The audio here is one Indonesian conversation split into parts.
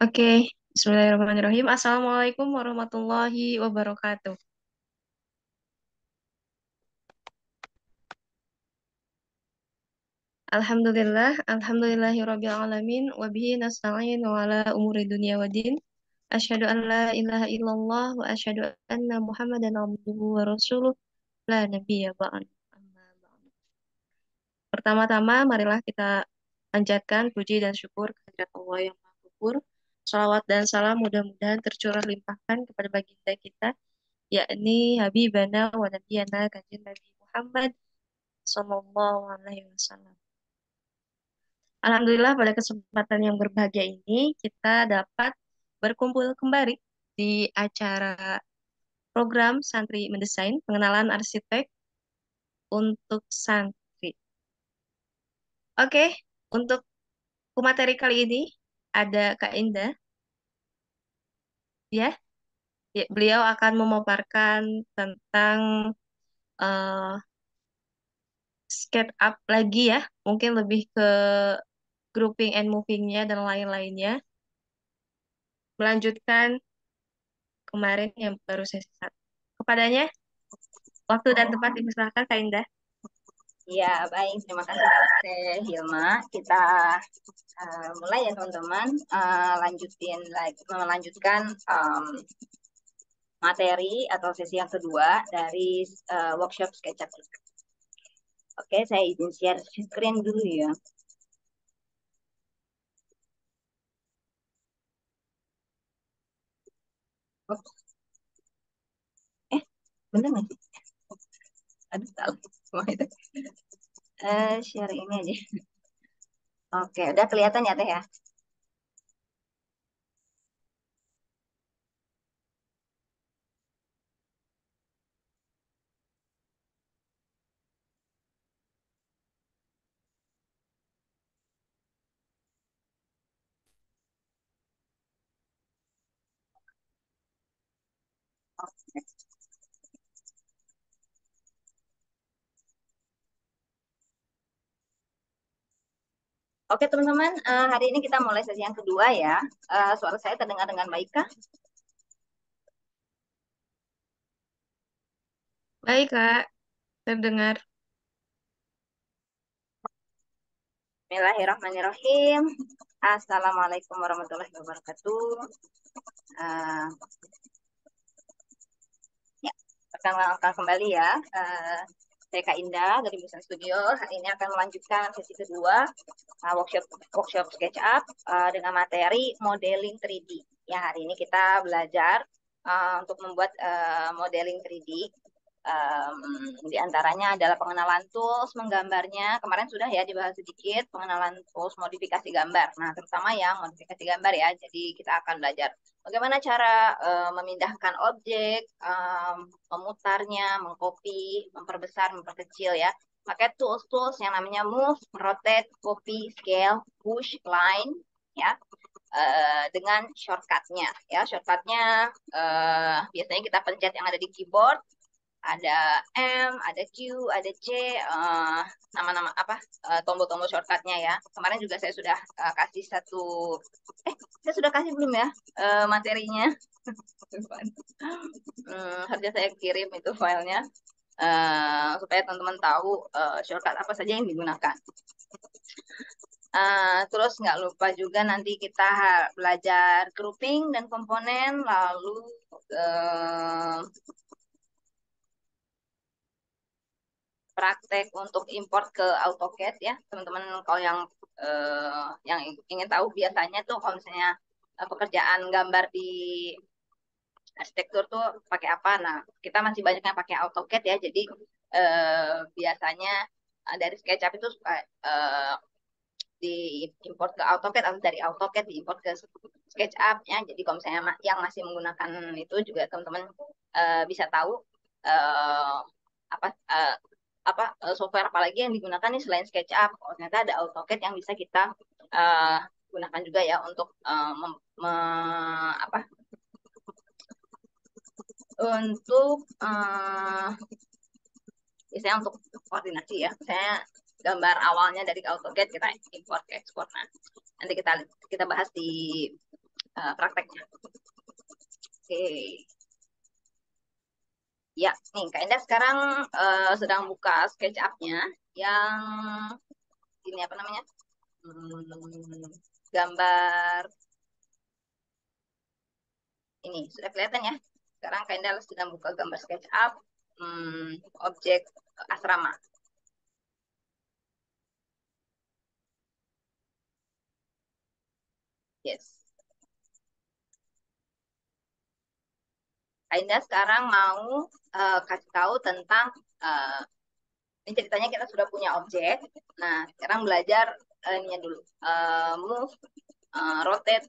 Oke, Bismillahirrahmanirrahim. Assalamualaikum warahmatullahi wabarakatuh. Alhamdulillahirabbil alamin wa bihi nasta'in wa ala umuri dunya waddin. Asyhadu an la ilaha illallah wa asyhadu anna Muhammadan abduhu wa rasuluh la nabiyya ba'd. Amma ba'd. Pertama-tama marilah kita panjatkan puji dan syukur kehadirat Allah yang Maha Kudur. Salawat dan salam mudah-mudahan tercurah limpahkan kepada baginda kita yakni Habibana wa Nabiyana Kanjeng Nabi Muhammad Sallallahu Alaihi Wasallam. Alhamdulillah pada kesempatan yang berbahagia ini kita dapat berkumpul kembali di acara program Santri Mendesain Pengenalan Arsitek untuk Santri. Oke, untuk materi kali ini ada Kak Indah, ya. Beliau akan memaparkan tentang eh, sketch up lagi ya, mungkin lebih ke grouping and movingnya dan lain-lainnya. Melanjutkan kemarin yang baru sesi satu. Kepadanya, waktu dan tempat dipersilakan Kak Indah. Ya, baik. Terima kasih Teh Hilma. Kita mulai ya teman-teman. Melanjutkan materi atau sesi yang kedua dari workshop SketchUp. Oke, saya izin share screen dulu ya. Bener nggak sih? Aduh, salah semua itu. Share ini aja. Oke, udah kelihatan ya Teh ya? Oke teman-teman, hari ini kita mulai sesi yang kedua ya. Suara saya terdengar dengan baik kah? Baik, Kak. Terdengar. Bismillahirrahmanirrahim. Assalamualaikum warahmatullahi wabarakatuh. Uh, ya, perkenalkan kembali ya. Saya Kak Indah dari Busan Studio. Hari ini akan melanjutkan sesi kedua workshop SketchUp dengan materi modeling 3D. Ya, hari ini kita belajar untuk membuat modeling 3D. Di antaranya adalah pengenalan tools menggambarnya. Kemarin sudah ya dibahas sedikit pengenalan tools modifikasi gambar. Nah, terutama yang modifikasi gambar ya. Jadi kita akan belajar bagaimana cara memindahkan objek, memutarnya, mengcopy, memperbesar, memperkecil ya. Pakai tools-tools yang namanya move, rotate, copy, scale, push, line ya. Dengan shortcutnya ya. Shortcutnya biasanya kita pencet yang ada di keyboard, ada M, ada Q, ada C, nama-nama tombol-tombol shortcutnya ya. Kemarin juga saya sudah kasih saya sudah kasih belum ya materinya? Harusnya saya kirim itu filenya supaya teman-teman tahu shortcut apa saja yang digunakan. Terus nggak lupa juga nanti kita belajar grouping dan komponen, lalu praktek untuk import ke AutoCAD ya teman-teman. Kalau yang ingin tahu biasanya tuh kalau misalnya pekerjaan gambar di arsitektur tuh pakai apa, nah kita masih banyak yang pakai AutoCAD ya. Jadi biasanya dari SketchUp itu suka diimport ke AutoCAD atau dari AutoCAD diimport ke SketchUp ya. Jadi kalau misalnya yang masih menggunakan itu juga teman-teman bisa tahu uh, apa uh, software apalagi yang digunakan nih selain SketchUp. Oh, ternyata ada AutoCAD yang bisa kita uh, gunakan juga ya untuk untuk biasanya untuk koordinasi ya. Saya gambar awalnya dari AutoCAD kita import ke ekspor. Nah, nanti kita bahas di prakteknya. Oke. Ya, nih Kak Indah sekarang sedang buka SketchUp-nya yang ini apa namanya? Gambar ini sudah kelihatan ya. Sekarang Kak Indah sedang buka gambar SketchUp objek asrama. Yes. Kak Indah sekarang mau kasih tahu tentang eh, ini ceritanya kita sudah punya objek. Nah, sekarang belajar ininya dulu. Move, rotate,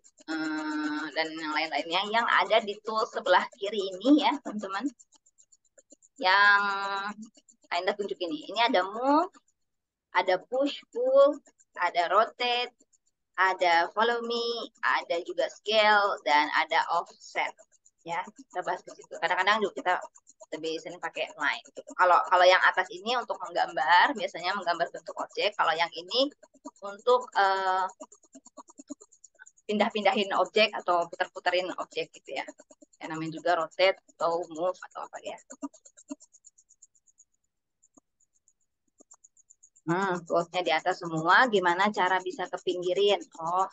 dan yang lain-lainnya yang ada di tool sebelah kiri ini ya, teman-teman. Yang Anda tunjuk ini. Ini ada move, ada push, pull, ada rotate, ada follow me, ada juga scale, dan ada offset. Ya, kita bahas ke situ. Kadang-kadang juga kita lebih sering pakai line. Gitu. Kalau kalau yang atas ini untuk menggambar, biasanya menggambar bentuk objek. Kalau yang ini untuk pindah-pindahin objek atau putar-putarin objek gitu ya. Yang namanya juga rotate atau move atau apa ya. Quotes-nya di atas semua. Gimana cara bisa kepinggirin? Oh,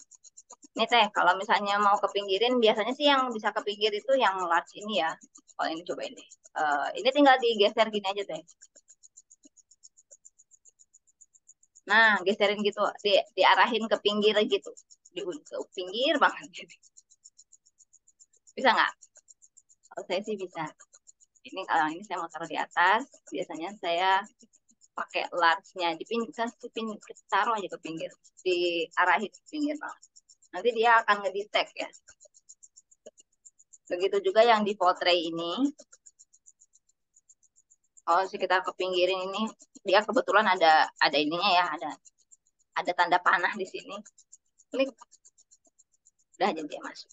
ini teh, kalau misalnya mau kepinggirin, biasanya sih yang bisa kepinggir itu yang large ini ya. Kalau ini coba ini. Ini tinggal digeser gini aja teh. Nah, geserin gitu, diarahin ke pinggir gitu. Di ke pinggir banget. Bisa nggak? Kalau saya sih bisa. Ini kalau ini saya mau taruh di atas. Biasanya saya pakai large-nya. Taruh aja ke pinggir. Diarahin ke pinggir banget. Nanti dia akan ngedetect ya. Begitu juga yang di portrait ini. Kalau kita kepinggirin ini, dia kebetulan ada ininya ya, ada tanda panah di sini. Klik, udah jadi dia masuk.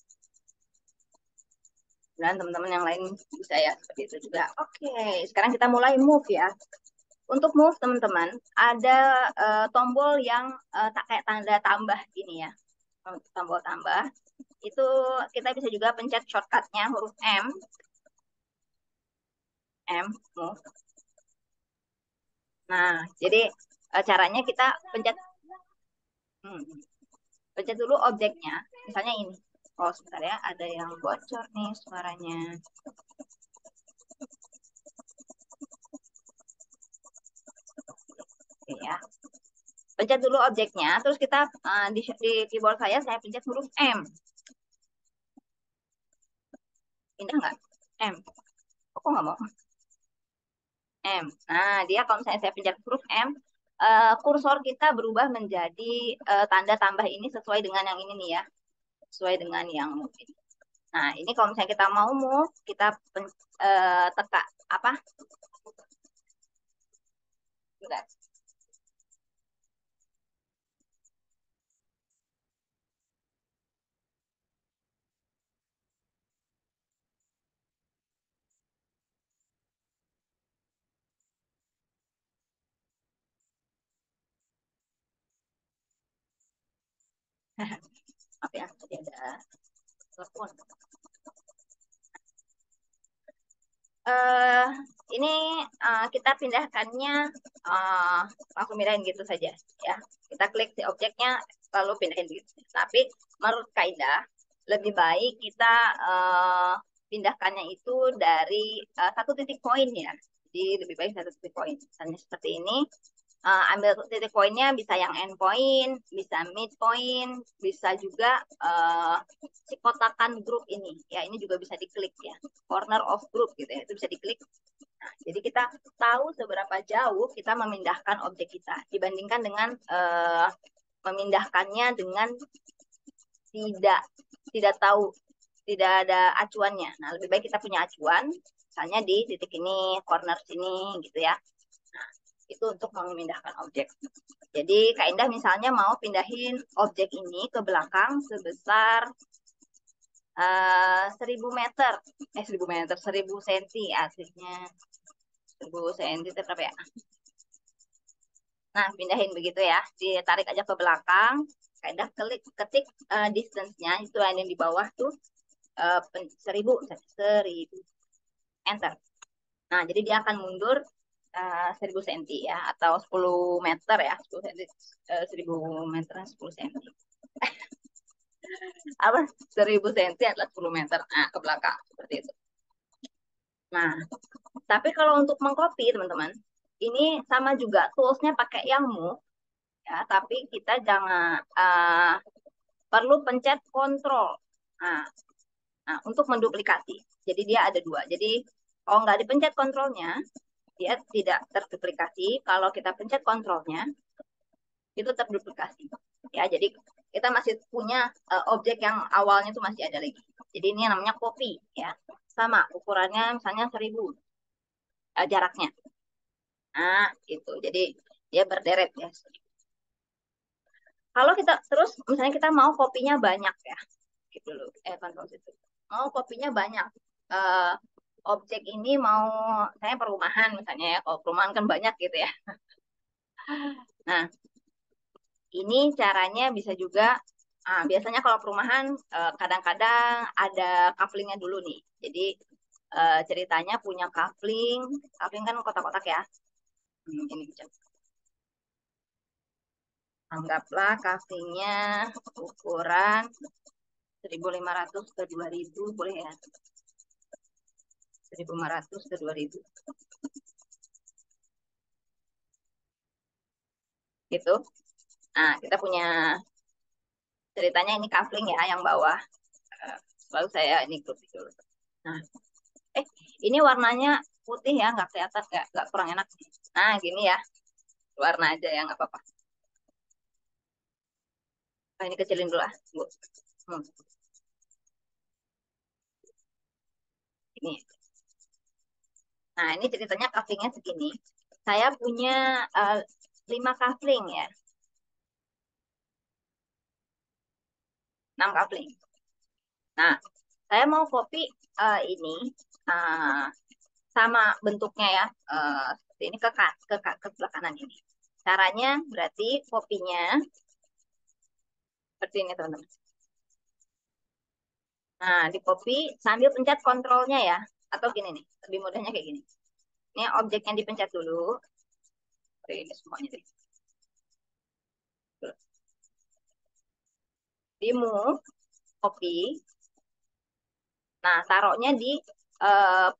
Dan teman-teman yang lain bisa ya seperti itu juga. Oke, sekarang kita mulai move ya. Untuk move teman-teman, ada tombol yang tak kayak tanda tambah gini ya. Tombol tambah. Itu kita bisa juga pencet shortcutnya huruf move. Nah, jadi caranya kita hmm, pencet dulu objeknya. Misalnya ini. Oh, sebentar ya, ada yang bocor nih suaranya. Oke ya. Pencet dulu objeknya, terus kita di keyboard saya pencet huruf M. Pindah nggak? M. Kok nggak mau? M. Nah, dia kalau misalnya saya pencet huruf M, kursor kita berubah menjadi tanda tambah ini sesuai dengan yang ini nih ya. Sesuai dengan yang move ini. Nah, ini kalau misalnya kita mau move, kita tekan apa? Bentar. Maaf ya, tadi ada telepon. uh, ini kita pindahkannya langsung pindahin gitu saja ya. Kita klik si objeknya lalu pindahin gitu. Tapi menurut Kaidah lebih baik kita pindahkannya itu dari satu titik poin ya. Jadi lebih baik satu titik poin. Misalnya seperti ini. Ambil titik poinnya bisa yang end point, bisa mid point, bisa juga si kotakan grup ini. Ya, ini juga bisa diklik ya. Corner of group gitu ya. Itu bisa diklik. Nah, jadi kita tahu seberapa jauh kita memindahkan objek kita dibandingkan dengan memindahkannya dengan tidak tidak tahu, tidak ada acuannya. Nah, lebih baik kita punya acuan, misalnya di titik ini, corner sini gitu ya. Nah, itu untuk memindahkan objek. Jadi Kak Indah misalnya mau pindahin objek ini ke belakang sebesar 1000 meter. 1000 meter, 1000 senti aslinya. 1000 senti itu berapa ya? Nah, pindahin begitu ya. Ditarik aja ke belakang. Kaidah ketik distance-nya itu yang di bawah tuh 1000, 1000, enter. Nah, jadi dia akan mundur 1000 cm ya, atau 10 meter ya, 10 cm, 1000 meter, 10 cm. Apa? 1000 cm adalah 10 meter. Nah, ke belakang, seperti itu. Nah, tapi kalau untuk mengcopy, teman-teman, ini sama juga, toolsnya pakai yang move, ya, tapi kita jangan perlu pencet kontrol. Nah, untuk menduplikasi. Jadi dia ada dua. Jadi kalau nggak dipencet kontrolnya, dia tidak terduplikasi. Kalau kita pencet kontrolnya, itu terduplikasi. Ya, jadi kita masih punya objek yang awalnya itu masih ada lagi. Jadi ini namanya copy, ya. Sama ukurannya misalnya 1000 jaraknya. Nah, gitu. Jadi dia berderet ya. Kalau kita terus misalnya kita mau kopinya banyak ya, gitu loh. Kontrol situ. Mau kopinya banyak. Eh, Objek ini mau saya perumahan misalnya ya. Kalau perumahan kan banyak gitu ya. Nah, ini caranya bisa juga. Biasanya kalau perumahan kadang-kadang ada couplingnya dulu nih. Jadi ceritanya punya coupling. Coupling kan kotak-kotak ya. Ini anggaplah couplingnya ukuran 1500 ke 2000 boleh ya. 1500 ke 2000. Gitu. Nah, kita punya ceritanya ini coupling ya yang bawah. Lalu saya ini copy dulu. Nah, ini warnanya putih ya, nggak kelihatan, nggak kurang enak. Nah, gini ya, warna aja ya, nggak apa-apa. Ini kecilin dulu lah, Bu. Hmm, ini. Nah, ini ceritanya couplingnya segini. Saya punya 5 coupling ya, 6 coupling. Nah, saya mau copy ini uh, sama bentuknya ya, seperti ini ke sebelah kanan ini. Caranya berarti kopinya seperti ini teman-teman. Nah, di copy sambil pencet kontrolnya ya. Atau gini nih, lebih mudahnya kayak gini. Ini objeknya dipencet dulu. Ini semuanya deh. Di move, copy. Nah, taruhnya di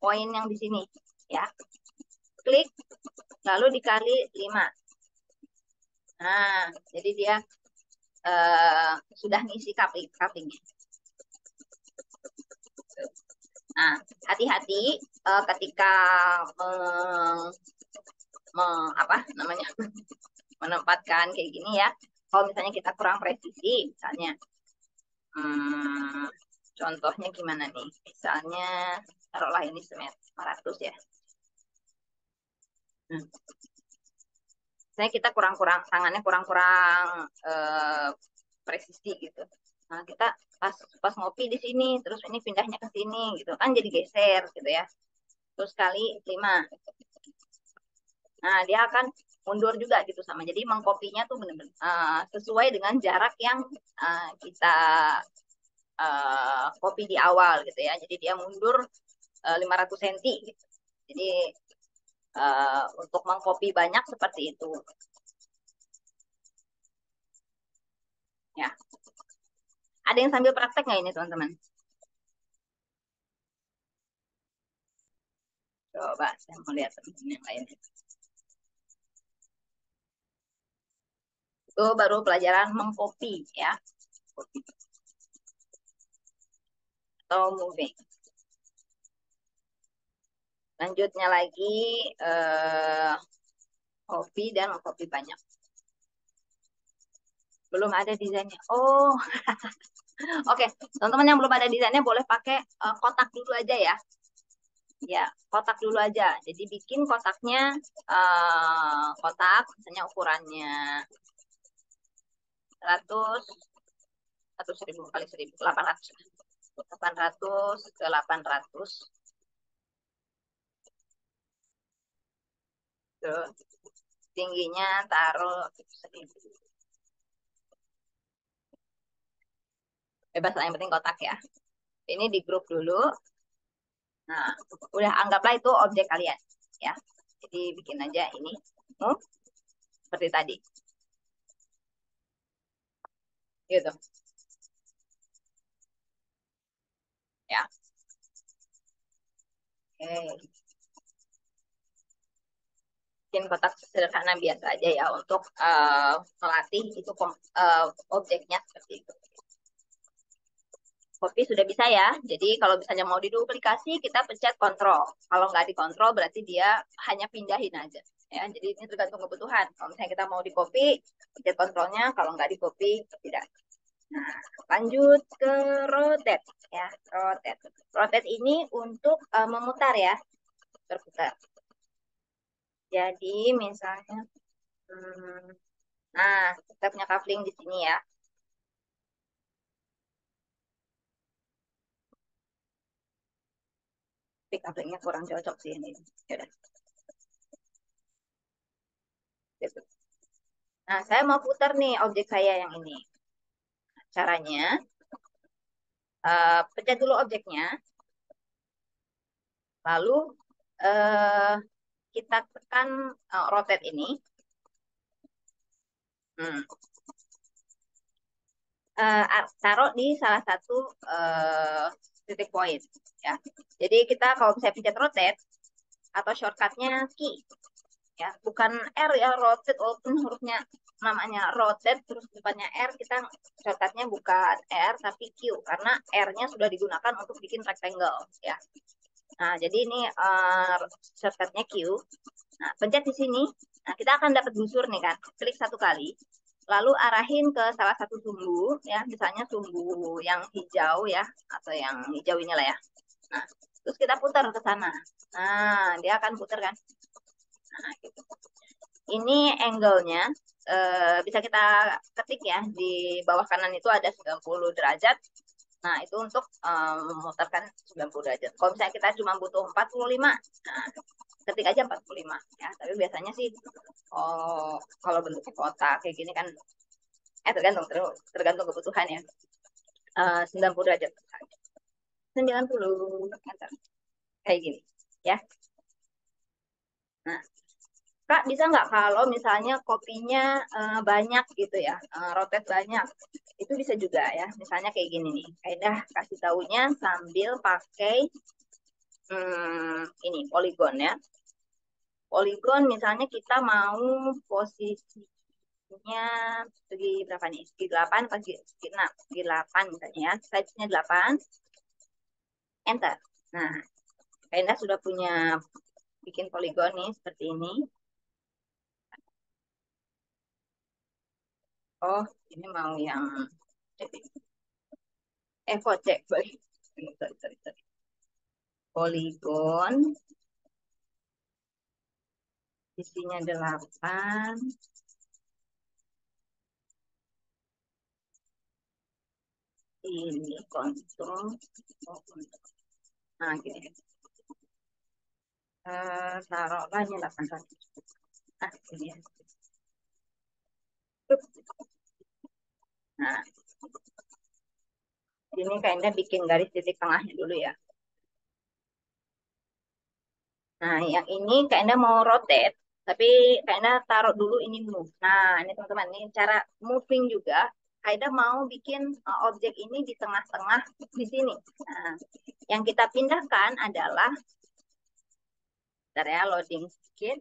poin yang di sini. Ya, klik, lalu dikali 5. Nah, jadi dia sudah ngisi couplingnya. Nah, hati-hati ketika apa namanya menempatkan kayak gini ya. Kalau misalnya kita kurang presisi, misalnya, contohnya gimana nih? Misalnya, taruhlah ini 500 ya. Misalnya kita kurang-kurang, tangannya kurang-kurang presisi gitu. Nah, kita pas ngopi di sini, terus ini pindahnya ke sini gitu kan jadi geser gitu ya. Terus kali 5. Nah, dia akan mundur juga gitu sama. Jadi mengkopinya tuh benar-benar sesuai dengan jarak yang kita copy di awal gitu ya. Jadi dia mundur 500 cm gitu. Jadi untuk mengcopy banyak seperti itu. Ya. Ada yang sambil praktek nggak ini teman-teman? Coba saya mau lihat teman-teman yang lain. Itu baru pelajaran mengcopy ya. Copy. Atau moving. Lanjutnya lagi copy dan copy banyak. Belum ada desainnya. Oh, oke. Teman-teman yang belum ada desainnya boleh pakai kotak dulu aja ya. Ya, kotak dulu aja. Jadi bikin kotaknya kotak, misalnya ukurannya 100 atau 1000 kali 1000, 800. 800 ke 800. Tuh. Tingginya taruh 1000. Bebas lah, yang penting kotak ya. Ini di grup dulu. Nah, udah anggaplah itu objek kalian ya. Jadi bikin aja ini seperti tadi. Gitu ya. Oke. Bikin kotak sederhana biasa aja ya untuk melatih itu objeknya seperti itu. Copy sudah bisa ya. Jadi kalau misalnya mau diduplikasi, kita pencet kontrol. Kalau nggak dikontrol, berarti dia hanya pindahin aja. Ya, jadi ini tergantung kebutuhan. Kalau misalnya kita mau di copy, pencet kontrolnya. Kalau nggak di copy, tidak. Nah, lanjut ke rotate. Ya, rotate. Rotate ini untuk memutar ya, berputar. Jadi misalnya, nah kita punya coupling di sini ya. Tapi couplingnya kurang cocok sih ini. Yaudah. Gitu. Nah, saya mau putar nih objek saya yang ini. Caranya, pencet dulu objeknya, lalu uh, kita tekan rotate ini. Hmm. Taruh di salah satu titik poin. Ya. Jadi kita kalau misalnya pencet rotate, atau shortcutnya key. Ya, bukan R ya, rotate walaupun hurufnya namanya rotate terus depannya R, kita shortcutnya bukan R tapi Q karena R-nya sudah digunakan untuk bikin rectangle ya. Nah, jadi ini shortcutnya Q. Nah, pencet di sini. Nah, kita akan dapat busur nih kan. Klik satu kali. Lalu arahin ke salah satu sumbu ya, misalnya sumbu yang hijau ya atau yang hijau inilah ya. Nah, terus kita putar ke sana. Nah, dia akan putar kan. Nah, gitu. Ini angle-nya bisa kita ketik ya, di bawah kanan itu ada 90 derajat. Nah, itu untuk memutarkan 90 derajat. Kalau misalnya kita cuma butuh 45, nah, ketik aja 45 ya. Tapi biasanya sih kalau bentuknya kotak kayak gini kan tergantung kebutuhan ya. 90 derajat. 90 enter. Kayak gini ya. Nah, Kak, bisa nggak kalau misalnya kopinya banyak gitu ya, rotate banyak, itu bisa juga ya. Misalnya kayak gini nih, Kaidah kasih taunya sambil pakai ini poligon ya. Poligon misalnya kita mau posisinya segi berapa nih? Segi 8 atau segi 6? Segi 8 misalnya ya, size-nya 8, enter. Nah, Kaidah sudah punya bikin poligon nih seperti ini. Oh, ini mau yang kocek balik. Sorry. Poligon isinya 8. Ini kontrol. Nah, gini. Taruhlah ini 8 kali. Nah, ini ya. Nah, ini kayaknya bikin garis titik tengahnya dulu ya. Nah, yang ini kayaknya mau rotate, tapi kayaknya taruh dulu ini move. Nah, ini teman-teman, ini cara moving juga. Kayaknya mau bikin objek ini di tengah-tengah di sini. Nah, yang kita pindahkan adalah, bentar ya, loading sedikit.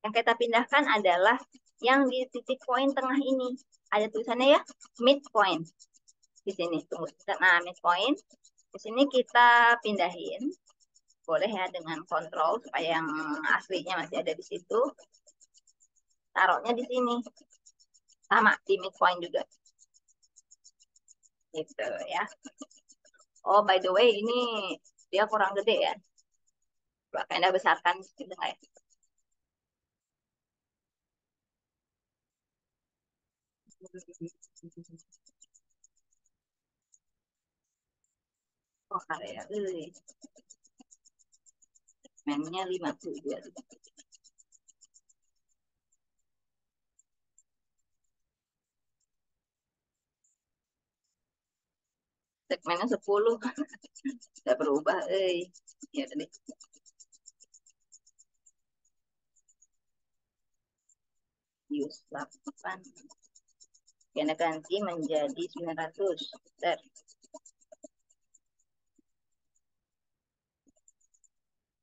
Yang kita pindahkan adalah yang di titik poin tengah ini. Ada tulisannya ya, midpoint. Di sini, tunggu. Nah, midpoint. Di sini kita pindahin. Boleh ya dengan kontrol supaya yang aslinya masih ada di situ. Taruhnya di sini. Sama, di midpoint juga. Gitu ya. Oh, by the way, ini dia kurang gede ya. Coba Anda besarkan gitu nggak ya? Oh, area. Mainnya 52. Mainnya 10. Udah berubah, ya tadi. Use 8. Kita ganti menjadi 900. Bentar.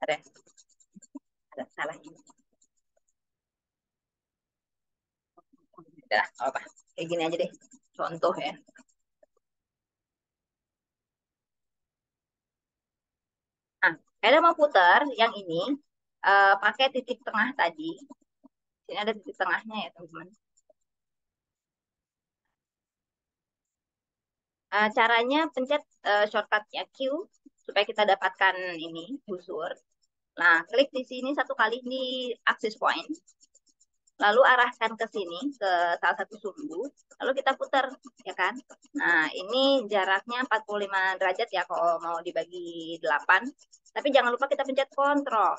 Ada salah ini. Udah, apa? Kayak gini aja deh. Contoh ya. Nah, kita mau putar yang ini pakai titik tengah tadi. Sini ada titik tengahnya ya, teman-teman. Caranya pencet shortcutnya Q supaya kita dapatkan ini busur. Nah, klik di sini satu kali di axis point. Lalu arahkan ke sini ke salah satu sumbu. Lalu kita putar, ya kan? Nah, ini jaraknya 45 derajat ya kalau mau dibagi 8. Tapi jangan lupa kita pencet kontrol.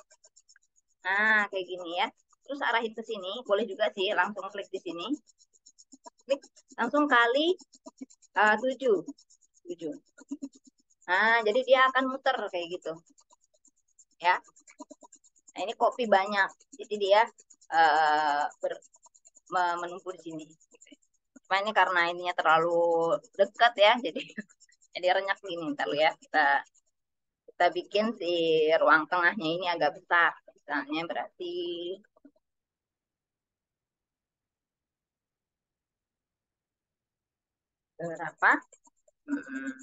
Nah, kayak gini ya. Terus arahin ke sini, boleh juga sih langsung klik di sini. Klik langsung kali 7. 7. Nah, jadi dia akan muter kayak gitu. Ya. Nah, ini kopi banyak. Jadi dia menumpuk di sini. Cuma ini karena ininya terlalu dekat ya, jadi jadi renyak gini. Ntar ya, kita bikin si ruang tengahnya ini agak besar. Misalnya berarti berapa? Hmm,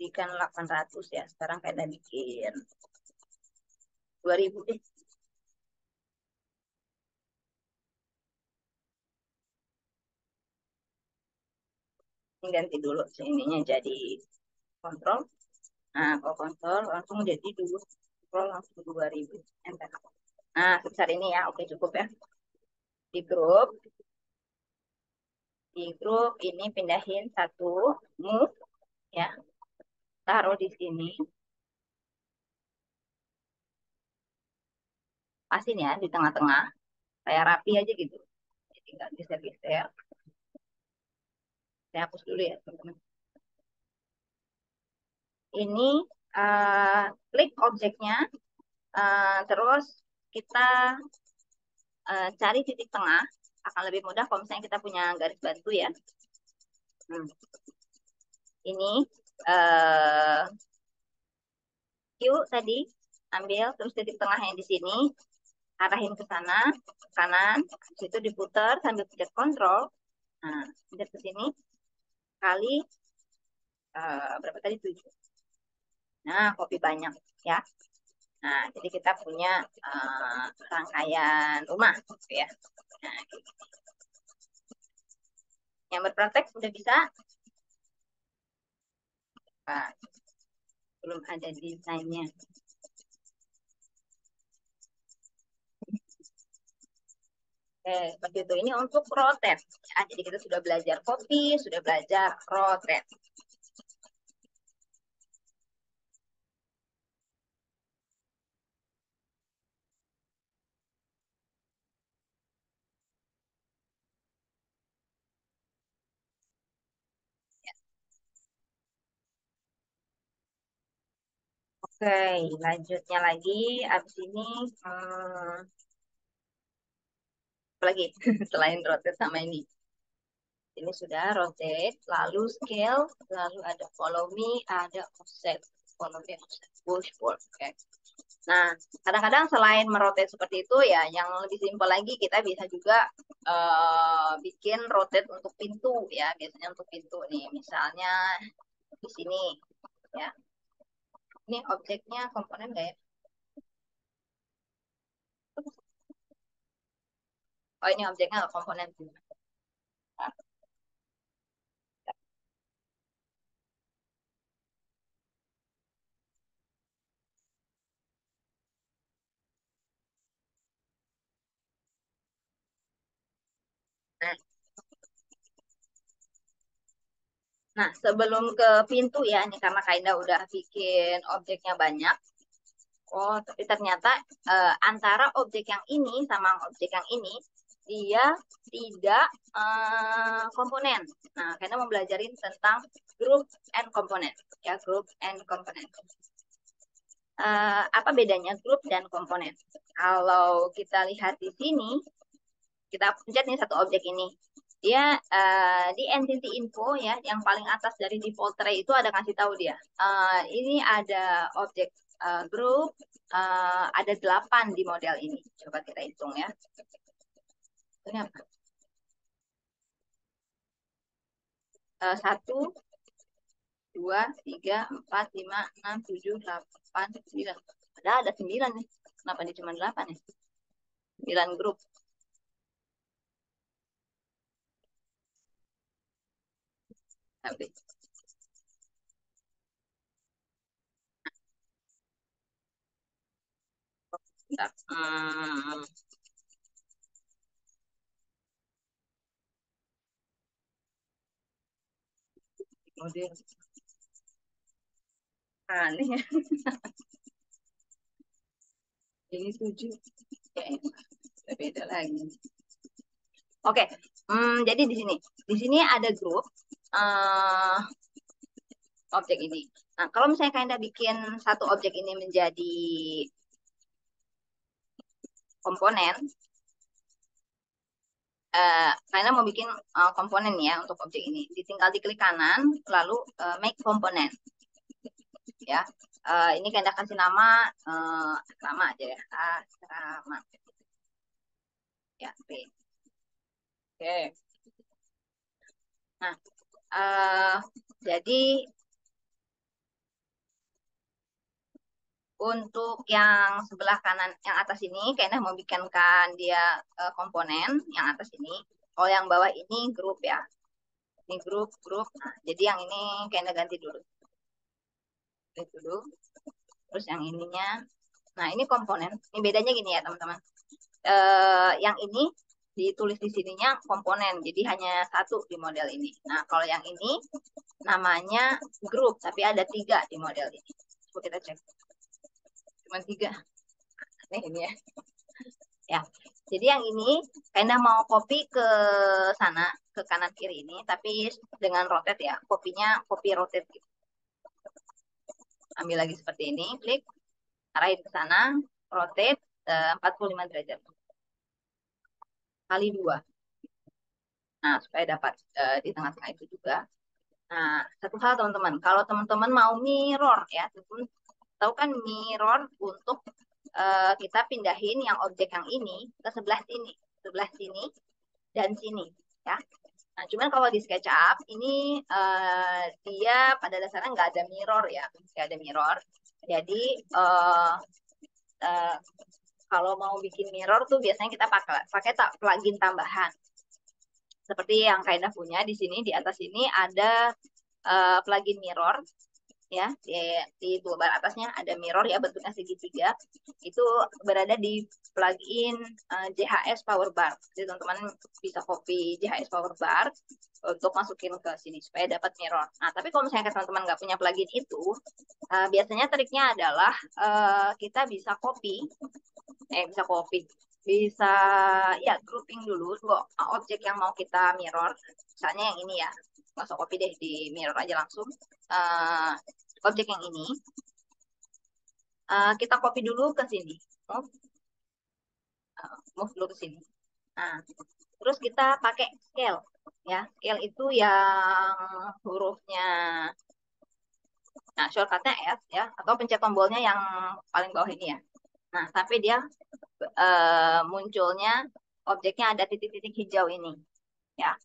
bikin 800 ya. Sekarang kita bikin 2000 deh. Ini ganti dulu ininya jadi kontrol. Nah, kalau kontrol langsung jadi dulu. Kontrol langsung 2000. Enter. Nah, sebesar ini ya. Oke, cukup ya. Di grup ini pindahin satu move ya. Taruh di sini. Pasin ya di tengah-tengah. Kayak rapi aja gitu. Jadi nggak geser-geser. Saya hapus dulu ya, teman-teman. Ini klik objeknya. Terus kita cari titik tengah. Akan lebih mudah kalau misalnya kita punya garis bantu ya. Ini Q tadi. Ambil terus titik tengahnya di sini. Arahin ke sana, ke kanan. Habis itu diputar sambil pencet kontrol. Nah, pencet ke sini. Kali berapa tadi? 7. Nah, kopi banyak ya. Nah, jadi kita punya rangkaian rumah gitu ya. Nah, gitu. Yang berpraktek sudah bisa. Nah, belum ada desainnya. Seperti itu. Ini untuk rotet. Ya, jadi kita sudah belajar copy, sudah belajar rotet. Oke, lanjutnya lagi. Abis ini, apa lagi selain rotate sama ini. Ini sudah rotate, lalu scale, lalu ada follow me, ada offset. Follow me, offset, push, pull. Oke. Nah, kadang-kadang selain merotate seperti itu ya, yang lebih simpel lagi kita bisa juga bikin rotate untuk pintu ya. Biasanya untuk pintu nih, misalnya di sini ya. Ini objeknya komponen nggak ya? Oh, ini objeknya komponen. Nah, nah, sebelum ke pintu ya, ini karena Kainda udah bikin objeknya banyak. Oh, tapi ternyata antara objek yang ini sama objek yang ini, dia tidak komponen. Nah, Kainda mau belajarin tentang group and component. Ya, group and component. Apa bedanya grup dan komponen? Kalau kita lihat di sini, kita pencet nih satu objek ini. Dia di entity info ya, yang paling atas dari default tray itu ada kasih tahu dia. Ini ada objek grup, ada 8 di model ini. Coba kita hitung ya. Ini apa? 1, 2, 3, 4, 5, 6, 7, 8, 9. Ada 9 nih. Kenapa ini cuma 8 ya? 9 grup. Tapi bentar. Model aneh ya. Ini 7. Ya, beda lagi. Oke, jadi di sini ada grup objek ini. Nah, kalau misalnya kalian bikin satu objek ini menjadi komponen, kalian mau bikin komponen ya untuk objek ini. Tinggal diklik kanan, lalu make komponen. Ya, ini kalian kasih nama asrama aja ya, asrama. Ya, P. Oke. Nah, jadi untuk yang sebelah kanan, yang atas ini, kayaknya mau bikinkan dia komponen yang atas ini. Kalau yang bawah ini grup ya. Ini grup. Nah, jadi yang ini kayaknya ganti dulu. Ganti dulu. Terus yang ininya. Nah, ini komponen. Ini bedanya gini ya, teman-teman. Yang ini ditulis di sininya komponen. Jadi hanya satu di model ini. Nah, kalau yang ini namanya grup. Tapi ada 3 di model ini. Coba kita cek. Cuma 3. Ini ya. Ya, jadi yang ini kayaknya mau copy ke sana, ke kanan kiri ini, tapi dengan rotate ya, kopinya copy rotate gitu. Ambil lagi seperti ini, klik, arahin ke sana, rotate 45 derajat. Kali 2. Nah, supaya dapat di tengah-tengah itu juga. Nah, satu hal teman-teman, kalau teman-teman mau mirror ya, teman tahu kan mirror untuk kita pindahin yang objek yang ini ke sebelah sini dan sini ya. Nah, cuman kalau di SketchUp ini dia pada dasarnya nggak ada mirror ya, nggak ada mirror. Jadi uh, kalau mau bikin mirror tuh biasanya kita pakai plugin tambahan. Seperti yang Kaina punya di sini, di atas ini ada plugin mirror ya, di toolbar atasnya ada mirror ya, bentuknya segitiga. Itu berada di plugin JHS Powerbar. Jadi teman-teman bisa copy JHS Powerbar untuk masukin ke sini supaya dapat mirror. Nah, tapi kalau misalnya teman-teman nggak punya plugin itu, biasanya triknya adalah kita bisa ya grouping dulu dua objek yang mau kita mirror. Misalnya yang ini ya, nggak usah copy deh, di mirror aja langsung. Objek yang ini kita copy dulu ke sini, move dulu ke sini. Nah, terus kita pakai scale ya. Scale itu yang hurufnya, nah shortcutnya S ya, atau pencet tombolnya yang paling bawah ini ya. Nah, tapi dia munculnya objeknya ada titik-titik hijau ini ya.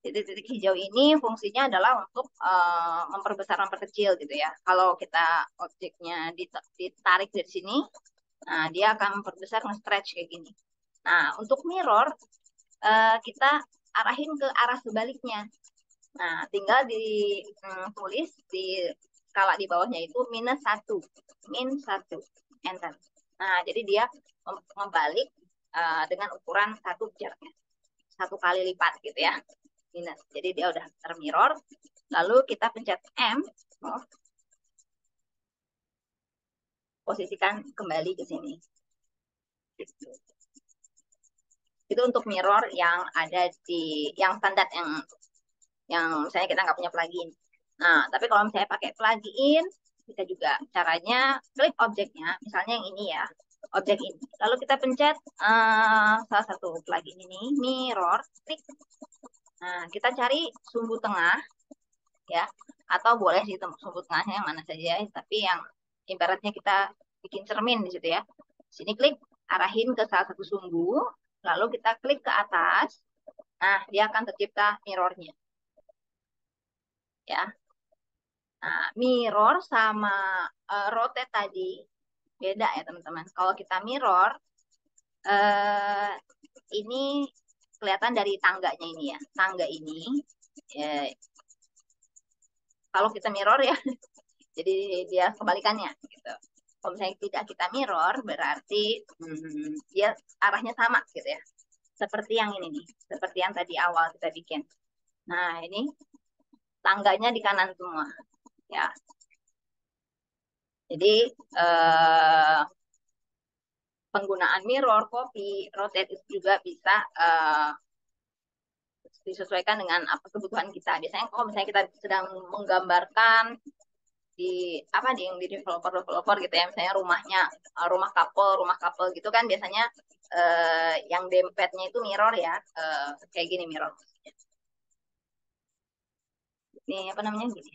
Titik-titik hijau ini fungsinya adalah untuk memperbesar, memperkecil gitu ya. Kalau kita objeknya ditarik dari sini, nah dia akan memperbesar, nge-stretch kayak gini. Nah, untuk mirror kita arahin ke arah sebaliknya. Nah, tinggal tulis di skala di bawahnya itu -1, -1, enter. Nah, jadi dia membalik dengan ukuran 1 jaraknya, 1 kali lipat gitu ya, minus. Jadi dia udah termirror. Lalu kita pencet M, posisikan kembali ke sini. Itu untuk mirror yang ada di yang standar, yang misalnya kita nggak punya plugin. Nah, tapi kalau misalnya pakai plugin, kita juga caranya klik objeknya, misalnya yang ini ya, objek ini. Lalu kita pencet salah satu plugin ini, mirror, klik. Nah, kita cari sumbu tengah ya, atau boleh sih sumbu tengahnya yang mana saja, tapi yang ibaratnya kita bikin cermin di situ ya. Sini klik, arahin ke salah satu sumbu, lalu kita klik ke atas. Nah, dia akan tercipta mirrornya ya. Nah, mirror sama rotate tadi beda ya teman-teman. Kalau kita mirror, eh, ini kelihatan dari tangganya ini ya. Tangga ini, eh, kalau kita mirror ya, jadi dia kebalikannya gitu. Kalau misalnya tidak kita mirror, berarti dia arahnya sama gitu ya. Seperti yang ini nih, seperti yang tadi awal kita bikin. Nah, ini tangganya di kanan semua ya. Jadi eh, penggunaan mirror, copy, rotate itu juga bisa disesuaikan dengan apa kebutuhan kita. Biasanya kalau misalnya kita sedang menggambarkan di apa di developer gitu ya, misalnya rumahnya rumah couple gitu kan biasanya yang dempetnya itu mirror ya, kayak gini mirror. Ini apa namanya gini.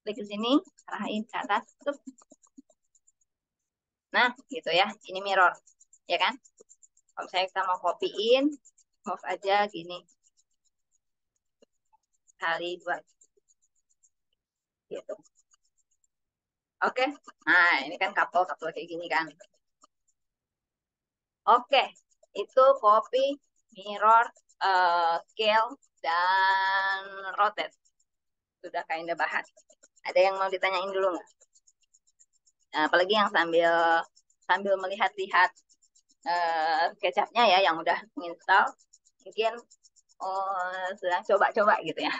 Klik ke sini, arahin ke atas, tuh. Nah, gitu ya. Ini mirror, ya kan? Kalau misalnya kita mau copyin, move aja gini kali dua gitu. Oke, nah ini kan couple kayak gini kan. Oke, itu copy, mirror, scale, dan rotate. Sudah kinda bahas. Ada yang mau ditanyain dulu nggak? Nah, apalagi yang sambil sambil melihat-lihat SketchUp-nya ya, yang udah menginstal, mungkin sedang coba-coba gitu ya.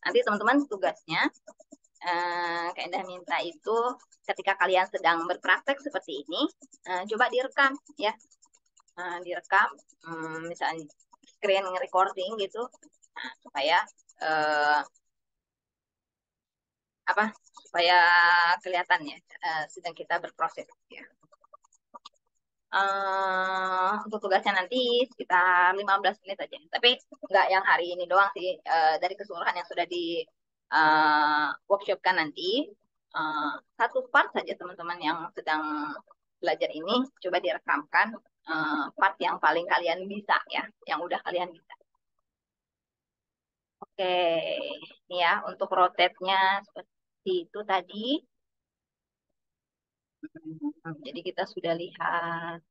Nanti teman-teman tugasnya, Kak Indah minta itu ketika kalian sedang berpraktek seperti ini, coba direkam ya. Direkam misalnya screen recording gitu, supaya eh, apa supaya kelihatan ya sedang kita berproses ya. Untuk tugasnya nanti sekitar 15 menit aja. Tapi nggak yang hari ini doang sih. Dari keseluruhan yang sudah di workshopkan nanti, eh, satu part saja teman-teman yang sedang belajar ini, coba direkamkan part yang paling kalian bisa ya, yang udah kalian bisa. Oke, ini ya untuk rotate-nya seperti itu tadi. Jadi kita sudah lihat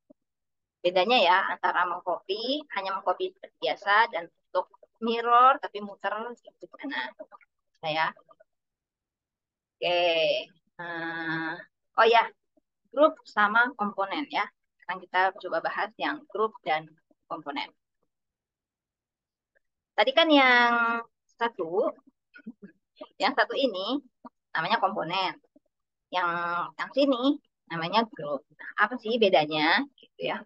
bedanya ya antara mengcopy, hanya mengcopy seperti biasa, dan untuk mirror tapi muter gitu gimana. Saya. Oke. Nah, oh ya, grup sama komponen ya. Sekarang kita coba bahas yang grup dan komponen. Tadi kan satu, yang satu ini namanya komponen. Yang yang sini namanya grup. Nah, apa sih bedanya? Gitu ya.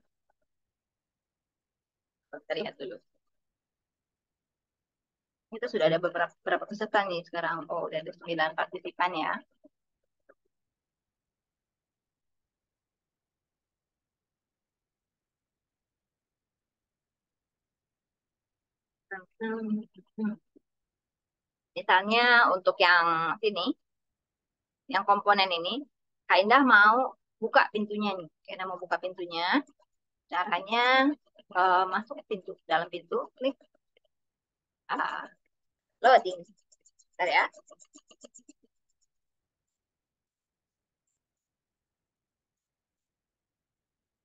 Kita lihat dulu. Kita sudah ada beberapa peserta nih sekarang. Oh, udah ada 9 partisipan ya. Misalnya untuk yang sini, yang komponen ini, Kak Indah mau buka pintunya nih. Kak Indah mau buka pintunya. Caranya masuk pintu, dalam pintu, klik loading. Bentar ya.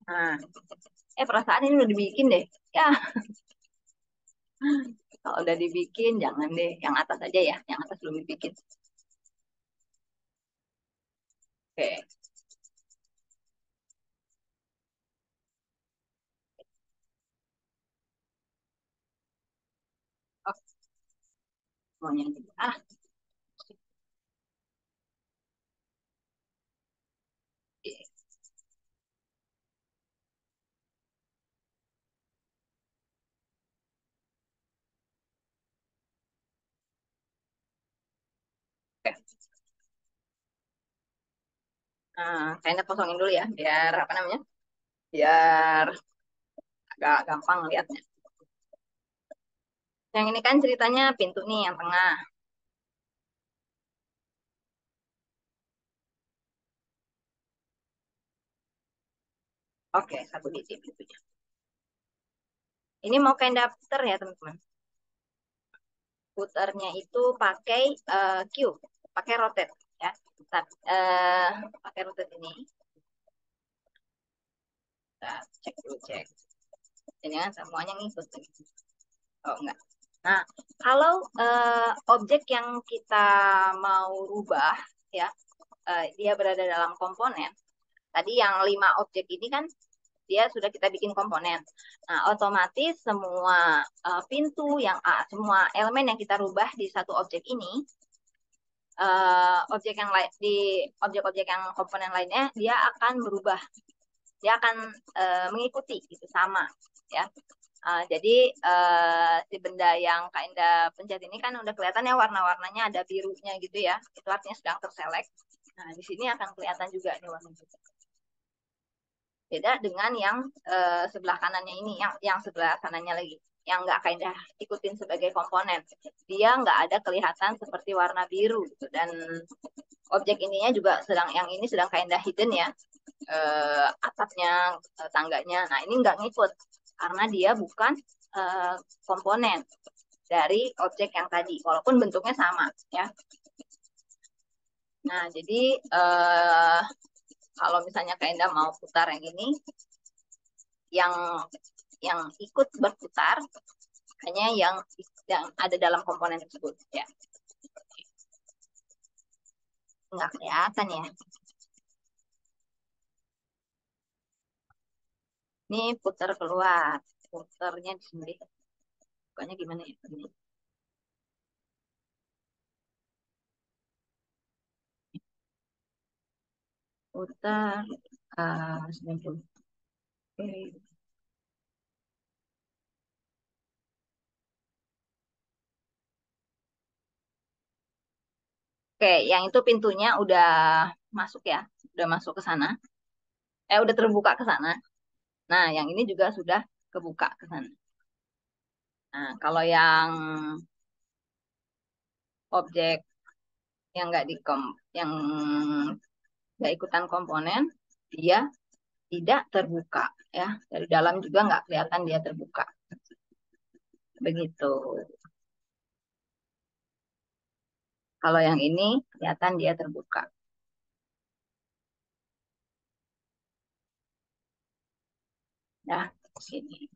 Nah, perasaan ini udah dibikin deh. Ya, kalau udah dibikin, jangan deh. Yang atas aja ya. Yang atas belum dibikin. Oke. Oh, semuanya. Ah, oke. Oke. Kayaknya kosongin dulu ya, biar apa namanya? Biar agak gampang lihatnya. Yang ini kan ceritanya pintu nih yang tengah. Oke, satu di pintunya. Ini mau kain daftar ya teman-teman. Putarnya itu pakai Q, pakai rotate ya. Pakai rotate ini. Kita cek dulu cek. Ini kan semuanya ngikut. Oh enggak. Nah, kalau objek yang kita mau rubah ya, dia berada dalam komponen. Tadi yang 5 objek ini kan dia sudah kita bikin komponen. Nah, otomatis semua pintu semua elemen yang kita rubah di satu objek ini, objek yang lain di objek-objek yang komponen lainnya dia akan berubah, dia akan mengikuti gitu sama ya. Jadi si benda yang Kak Indah pencet ini kan udah kelihatan ya warna-warnanya ada birunya gitu ya. Itu artinya sedang terselect. Nah, di sini akan kelihatan juga nih warna biru. Beda dengan yang sebelah kanannya ini, yang sebelah kanannya lagi, yang nggak Kak Indah ikutin sebagai komponen. Dia nggak ada kelihatan seperti warna biru gitu. Dan objek ininya juga yang ini sedang Kak Indah hidden ya. Atapnya, tangganya. Nah, ini nggak ngikut karena dia bukan komponen dari objek yang tadi, walaupun bentuknya sama ya. Nah, jadi kalau misalnya Kak Indah mau putar yang ini, yang ikut berputar hanya yang ada dalam komponen tersebut ya. Nggak kelihatan ya. Ini putar keluar, putarnya di sini. Pokoknya gimana ya ini? Putar 90. Oke. Oke, yang itu pintunya udah masuk ya, udah masuk ke sana. Udah terbuka ke sana. Nah, yang ini juga sudah kebuka ke sana. Nah, kalau yang objek yang nggak yang nggak ikutan komponen, dia tidak terbuka ya. Dari dalam juga nggak kelihatan dia terbuka. Begitu. Kalau yang ini kelihatan dia terbuka. Ya, sini.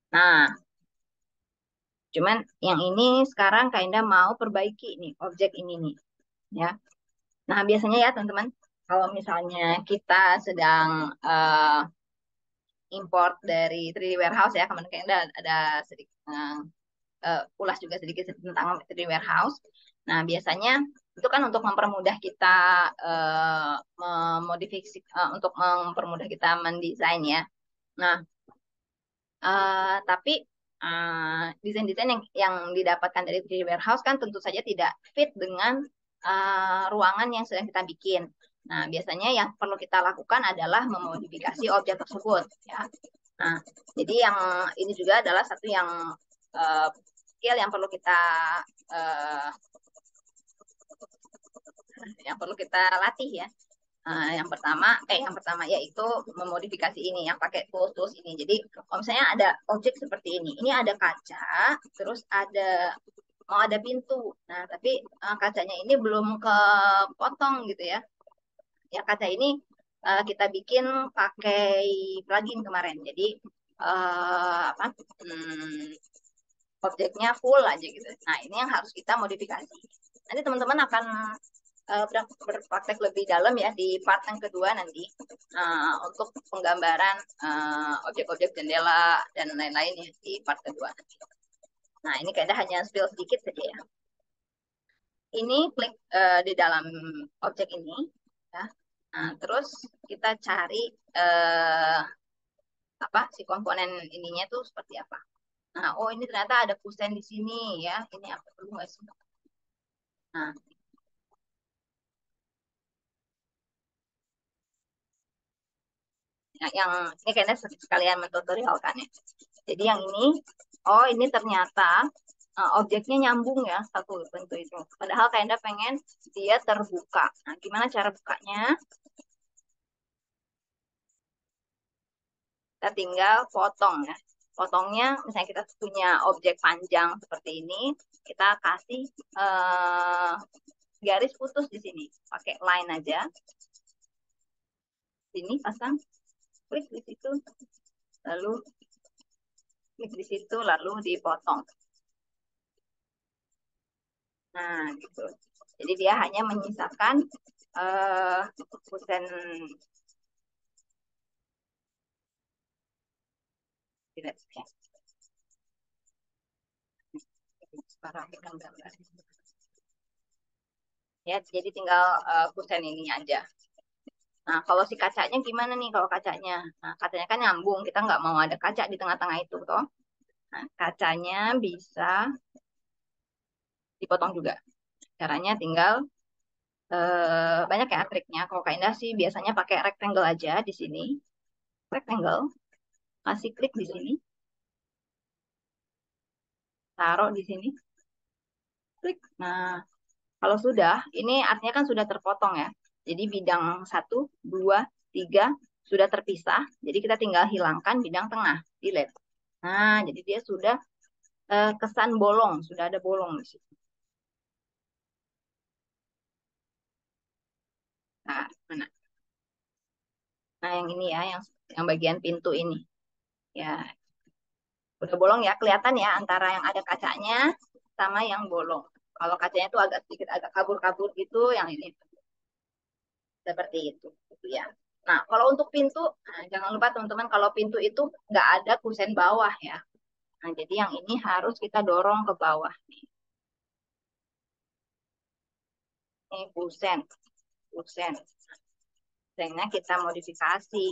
Nah, cuman yang ini sekarang Kak Indah mau perbaiki nih objek ini nih, ya. Nah, biasanya ya teman-teman, kalau misalnya kita sedang import dari 3D warehouse ya, kemarin Kak Indah ada sedikit ulas juga sedikit tentang 3D warehouse. Nah, biasanya itu kan untuk mempermudah kita memodifikasi, untuk mempermudah kita mendesain ya. Nah, tapi desain-desain yang didapatkan dari 3D warehouse kan tentu saja tidak fit dengan ruangan yang sedang kita bikin. Nah, biasanya yang perlu kita lakukan adalah memodifikasi objek tersebut ya. Nah, jadi yang ini juga adalah satu skill uh, yang perlu kita latih ya. Yang pertama yaitu memodifikasi ini yang pakai tools ini. Jadi kalau misalnya ada objek seperti ini ada kaca, terus mau ada pintu. Nah, tapi kacanya ini belum kepotong gitu ya. Ya kaca ini kita bikin pakai plugin kemarin. Jadi apa? Objeknya full aja gitu. Nah, ini yang harus kita modifikasi. Nanti teman-teman akan berpraktek lebih dalam ya di part yang kedua nanti untuk penggambaran objek-objek jendela dan lain-lain ya di part kedua nanti. Nah, ini kayaknya hanya spill sedikit saja ya. Ini klik di dalam objek ini ya. Nah, terus kita cari apa si komponen ininya tuh seperti apa. Nah, oh ini ternyata ada kusen di sini ya. Ini apa perlu nggak sih? Nah, yang ini kayaknya sekalian mentutorialkan ya. Jadi yang ini, oh ini ternyata objeknya nyambung ya satu bentuk itu. Padahal Kak pengen dia terbuka. Nah, gimana cara bukanya? Kita tinggal potong ya. Potongnya, misalnya kita punya objek panjang seperti ini, kita kasih garis putus di sini, pakai line aja. Sini pasang, klik di situ, lalu klik di situ, lalu dipotong. Nah, gitu. Jadi dia hanya menyisakan kusen tidak ya. Parameter gambar. Ya, jadi tinggal kusen ini aja. Nah, kalau si kacanya gimana nih kalau kacanya? Nah, kacanya kan nyambung, kita nggak mau ada kaca di tengah-tengah itu, toh. Nah, kacanya bisa dipotong juga. Caranya tinggal banyak ya triknya. Kalau Kak Indah sih biasanya pakai rectangle aja di sini. Rectangle, kasih klik di sini, taruh di sini, klik. Nah, kalau sudah, ini artinya kan sudah terpotong ya. Jadi bidang satu, dua, tiga sudah terpisah. Jadi kita tinggal hilangkan bidang tengah, delete. Nah, jadi dia sudah kesan bolong, sudah ada bolong di situ. Nah, mana? Nah, yang ini ya, yang bagian pintu ini. Ya, udah bolong ya, kelihatan ya antara yang ada kacanya sama yang bolong. Kalau kacanya itu agak sedikit agak kabur-kabur gitu, yang ini seperti itu, gitu ya. Nah, kalau untuk pintu, nah, jangan lupa teman-teman kalau pintu itu nggak ada kusen bawah ya. Nah, jadi yang ini harus kita dorong ke bawah nih. Ini kusen, kusen. Kusennya kita modifikasi.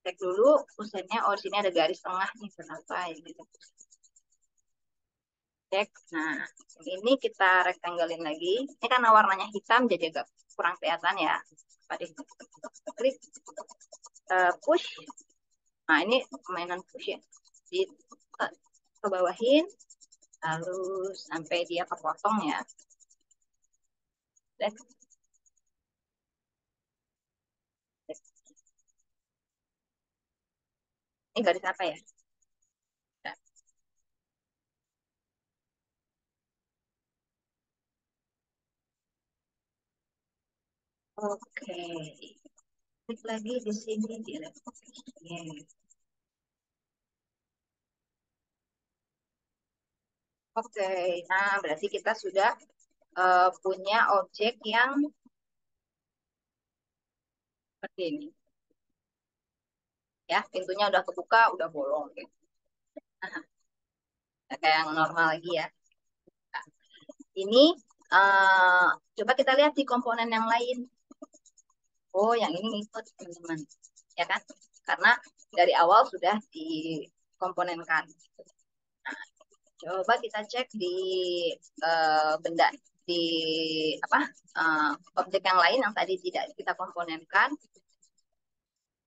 Cek dulu kusennya, oh di sini ada garis tengah nih, kenapa ya gitu. Cek. Nah, ini kita rektanggelin lagi. Ini karena warnanya hitam jadi agak kurang kelihatan ya. Pada klik push. Nah, ini mainan push ya. Di ke bawahin lalu sampai dia kepotong ya. Dan ini garis apa ya? Nah, oke. Klik lagi di sini di laptopnya. Oke, nah berarti kita sudah punya objek yang seperti ini. Ya, pintunya udah kebuka, udah bolong. Gitu. Nah, kayak yang normal lagi ya. Nah, ini coba kita lihat di komponen yang lain. Oh, yang ini ngikut teman-teman. Ya kan? Karena dari awal sudah dikomponenkan. Coba kita cek di benda di apa objek yang lain yang tadi tidak kita komponenkan.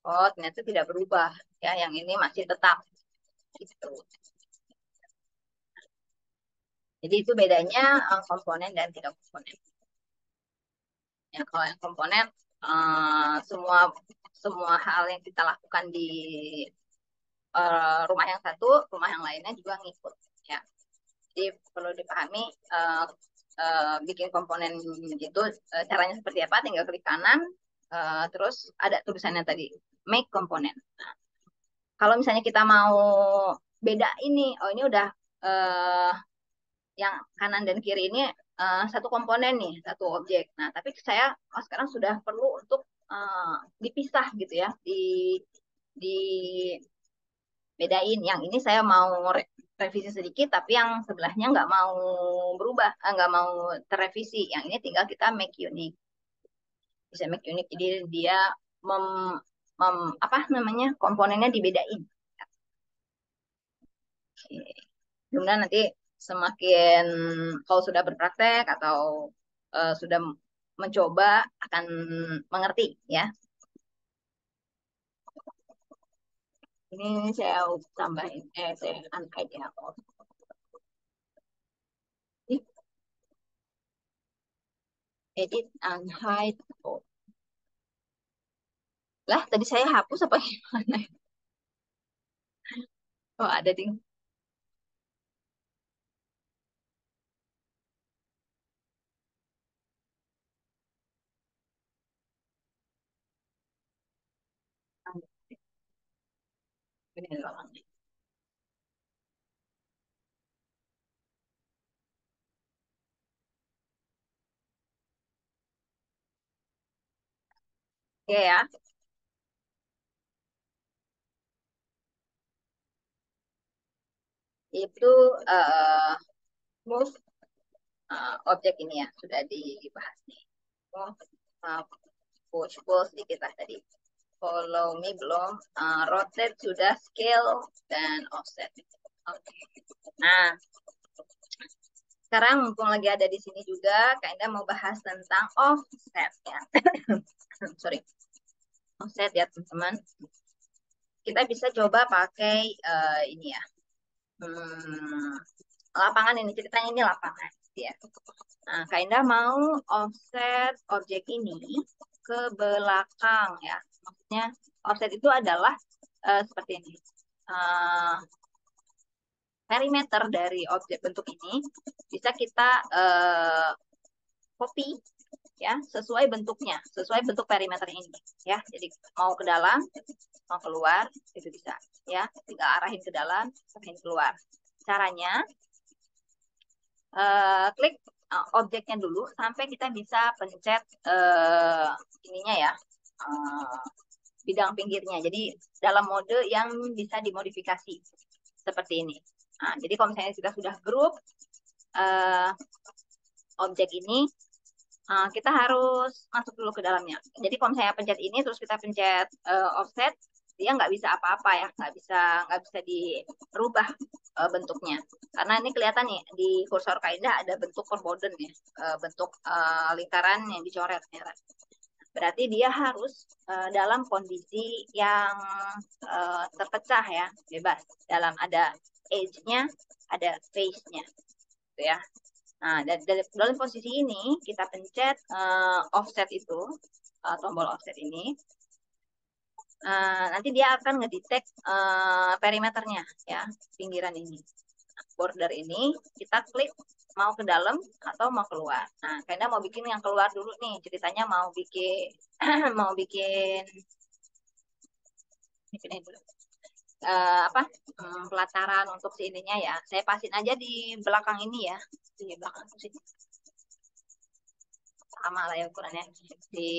Oh, ternyata tidak berubah. Ya, yang ini masih tetap gitu. Jadi itu bedanya komponen dan tidak komponen. Ya, kalau yang komponen semua semua hal yang kita lakukan di rumah yang satu, rumah yang lainnya juga ngikut. Ya, jadi perlu dipahami bikin komponen itu caranya seperti apa. Tinggal klik kanan, terus ada tulisannya tadi make komponen. Nah, kalau misalnya kita mau beda ini, oh ini udah uh, yang kanan dan kiri ini satu komponen nih, satu objek. Nah, tapi saya sekarang sudah perlu untuk dipisah gitu ya, di bedain. Yang ini saya mau revisi sedikit, tapi yang sebelahnya nggak mau berubah, nggak mau terrevisi. Yang ini tinggal kita make unique, bisa make unique. Jadi dia mem, apa namanya komponennya dibedain. Kemudian nanti semakin kalau sudah berpraktek atau sudah mencoba akan mengerti ya. Ini saya tambahin, saya unhide ya. Oh, ini edit unhide. Oh, lah tadi saya hapus apa gimana? Oh, ada ding. Ini loh. Oke ya, itu eh move objek ini ya sudah dibahas nih. Oh, uh, push sedikit lah tadi. Follow me belum. Rotate sudah, scale dan offset. Oke. Nah, sekarang mumpung lagi ada di sini juga, Kak Indah mau bahas tentang offset ya. Sorry, offset ya teman-teman. Kita bisa coba pakai ini ya. Hmm, lapangan ini ceritanya ini lapangan ya. Nah, Kak Indah mau offset objek ini ke belakang ya. Maksudnya offset itu adalah seperti ini. Eh, Perimeter dari objek bentuk ini bisa kita copy ya sesuai bentuknya, sesuai bentuk perimeter ini ya. Jadi mau ke dalam, mau keluar itu bisa ya. Tinggal arahin ke dalam, arahin keluar. Caranya klik objeknya dulu sampai kita bisa pencet ininya ya. eh, Bidang pinggirnya. Jadi dalam mode yang bisa dimodifikasi seperti ini. Nah, jadi kalau misalnya kita sudah grup uh, objek ini, kita harus masuk dulu ke dalamnya. Jadi kalau misalnya pencet ini terus kita pencet offset, dia nggak bisa apa-apa ya, nggak bisa dirubah bentuknya. Karena ini kelihatan nih di kursor Kaidah ada bentuk perboden ya, bentuk lingkaran yang dicoret ya. Berarti dia harus dalam kondisi yang terpecah ya, bebas. Dalam ada edge-nya, ada face-nya, gitu ya. Nah, dalam posisi ini kita pencet offset itu, tombol offset ini, nanti dia akan ngedetect perimeternya ya, pinggiran ini. Border ini kita klik mau ke dalam atau mau keluar. Nah, karena mau bikin yang keluar dulu nih, ceritanya mau bikin mau bikin ini dulu. Apa pelataran untuk si ininya ya. Saya pasin aja di belakang ini ya, di belakang sini sama lah ya ukurannya. Di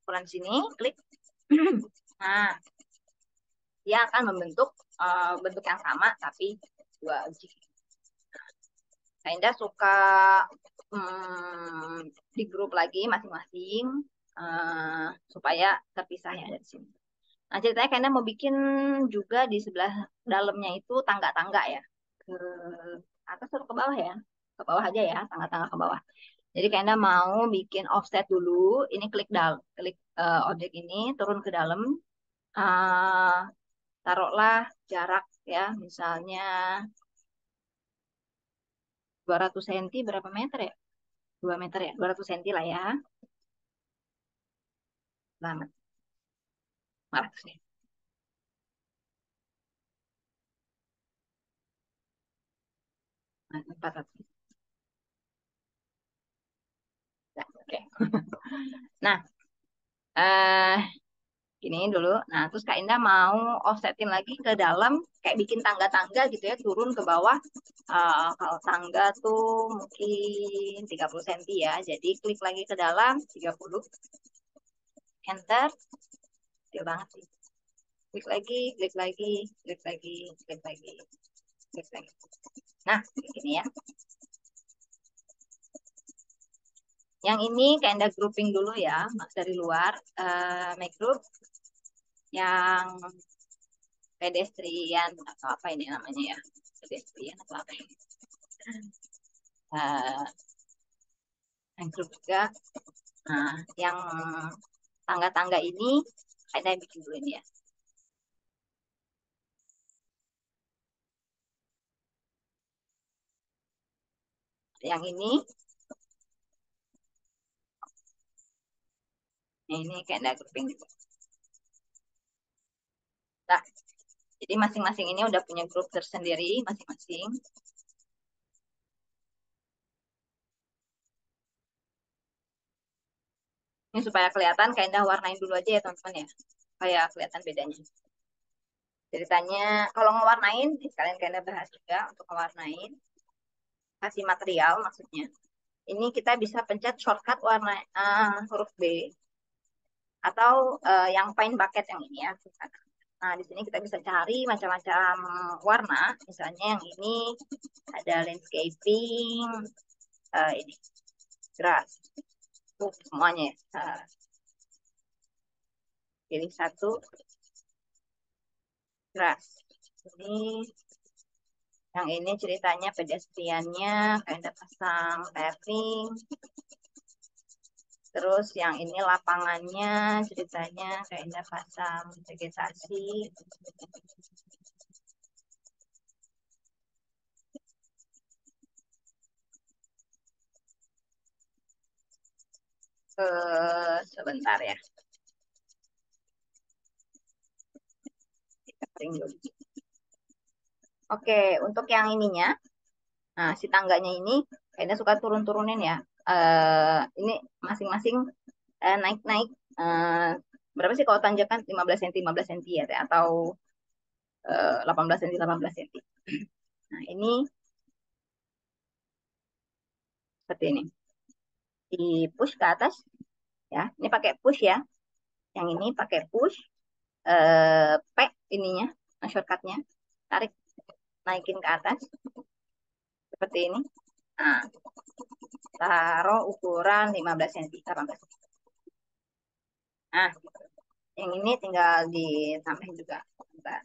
ukuran sini klik. Nah, dia akan membentuk bentuk yang sama tapi dua objek. Nah, Indah suka di grup lagi masing-masing supaya terpisah ya dari sini. Nah, ceritanya kayaknya mau bikin juga di sebelah dalamnya itu tangga-tangga ya. Ke atas atau ke bawah ya? Ke bawah aja ya, tangga-tangga ke bawah. Jadi kayaknya mau bikin offset dulu. Ini klik objek ini, turun ke dalam. Uh, Taruhlah jarak ya, misalnya 200 cm berapa meter ya? 2 meter ya, 200 cm lah ya. Banget. Malah sih. Nah, 400. Nah, oke. Nah, eh gini dulu. Nah, terus Kak Indah mau offsetin lagi ke dalam, kayak bikin tangga-tangga gitu ya, turun ke bawah. Kalau tangga tuh mungkin 30 cm ya. Jadi klik lagi ke dalam, 30, enter, kecil banget sih. Klik lagi, klik lagi, klik lagi, klik lagi, klik lagi. Nah, begini ya. Yang ini Kak Indah grouping dulu ya, dari luar. Make group yang pedestrian atau apa ini namanya ya, pedestrian atau apa ini, uh, yang grup juga. Nah, yang tangga-tangga ini ada yang bikin dulu ini ya. Yang ini kayak ada grouping. Nah, jadi masing-masing ini udah punya grup tersendiri masing-masing. Ini supaya kelihatan, kayak Indah warnain dulu aja ya teman-teman ya. Supaya kelihatan bedanya. Ceritanya, kalau ngewarnain, sekalian kayak Indah bahas juga untuk ngewarnain. Kasih material maksudnya. Ini kita bisa pencet shortcut warna huruf B. Atau yang paint bucket yang ini ya. Nah, di sini kita bisa cari macam-macam warna. Misalnya yang ini ada landscaping, ini grass, semuanya ya. Pilih satu grass. Ini yang ini ceritanya pedestriannya, kayak ada pasang paving. Terus yang ini lapangannya, ceritanya kayak ada pasang vegetasi. Sebentar ya. Oke, untuk yang ininya, nah si tangganya ini kayaknya suka turun-turunin ya. Ini masing-masing naik-naik. Berapa sih kalau tanjakan? 15 cm, 15 cm ya, atau 18 cm, 18 cm. Nah, ini seperti ini. Di push ke atas ya. Ini pakai push ya. Yang ini pakai push. P ininya, shortcutnya. Tarik, naikin ke atas. Seperti ini. Nah, taruh ukuran 15 cm, 18 cm. Nah, yang ini tinggal ditambahin juga. Bentar.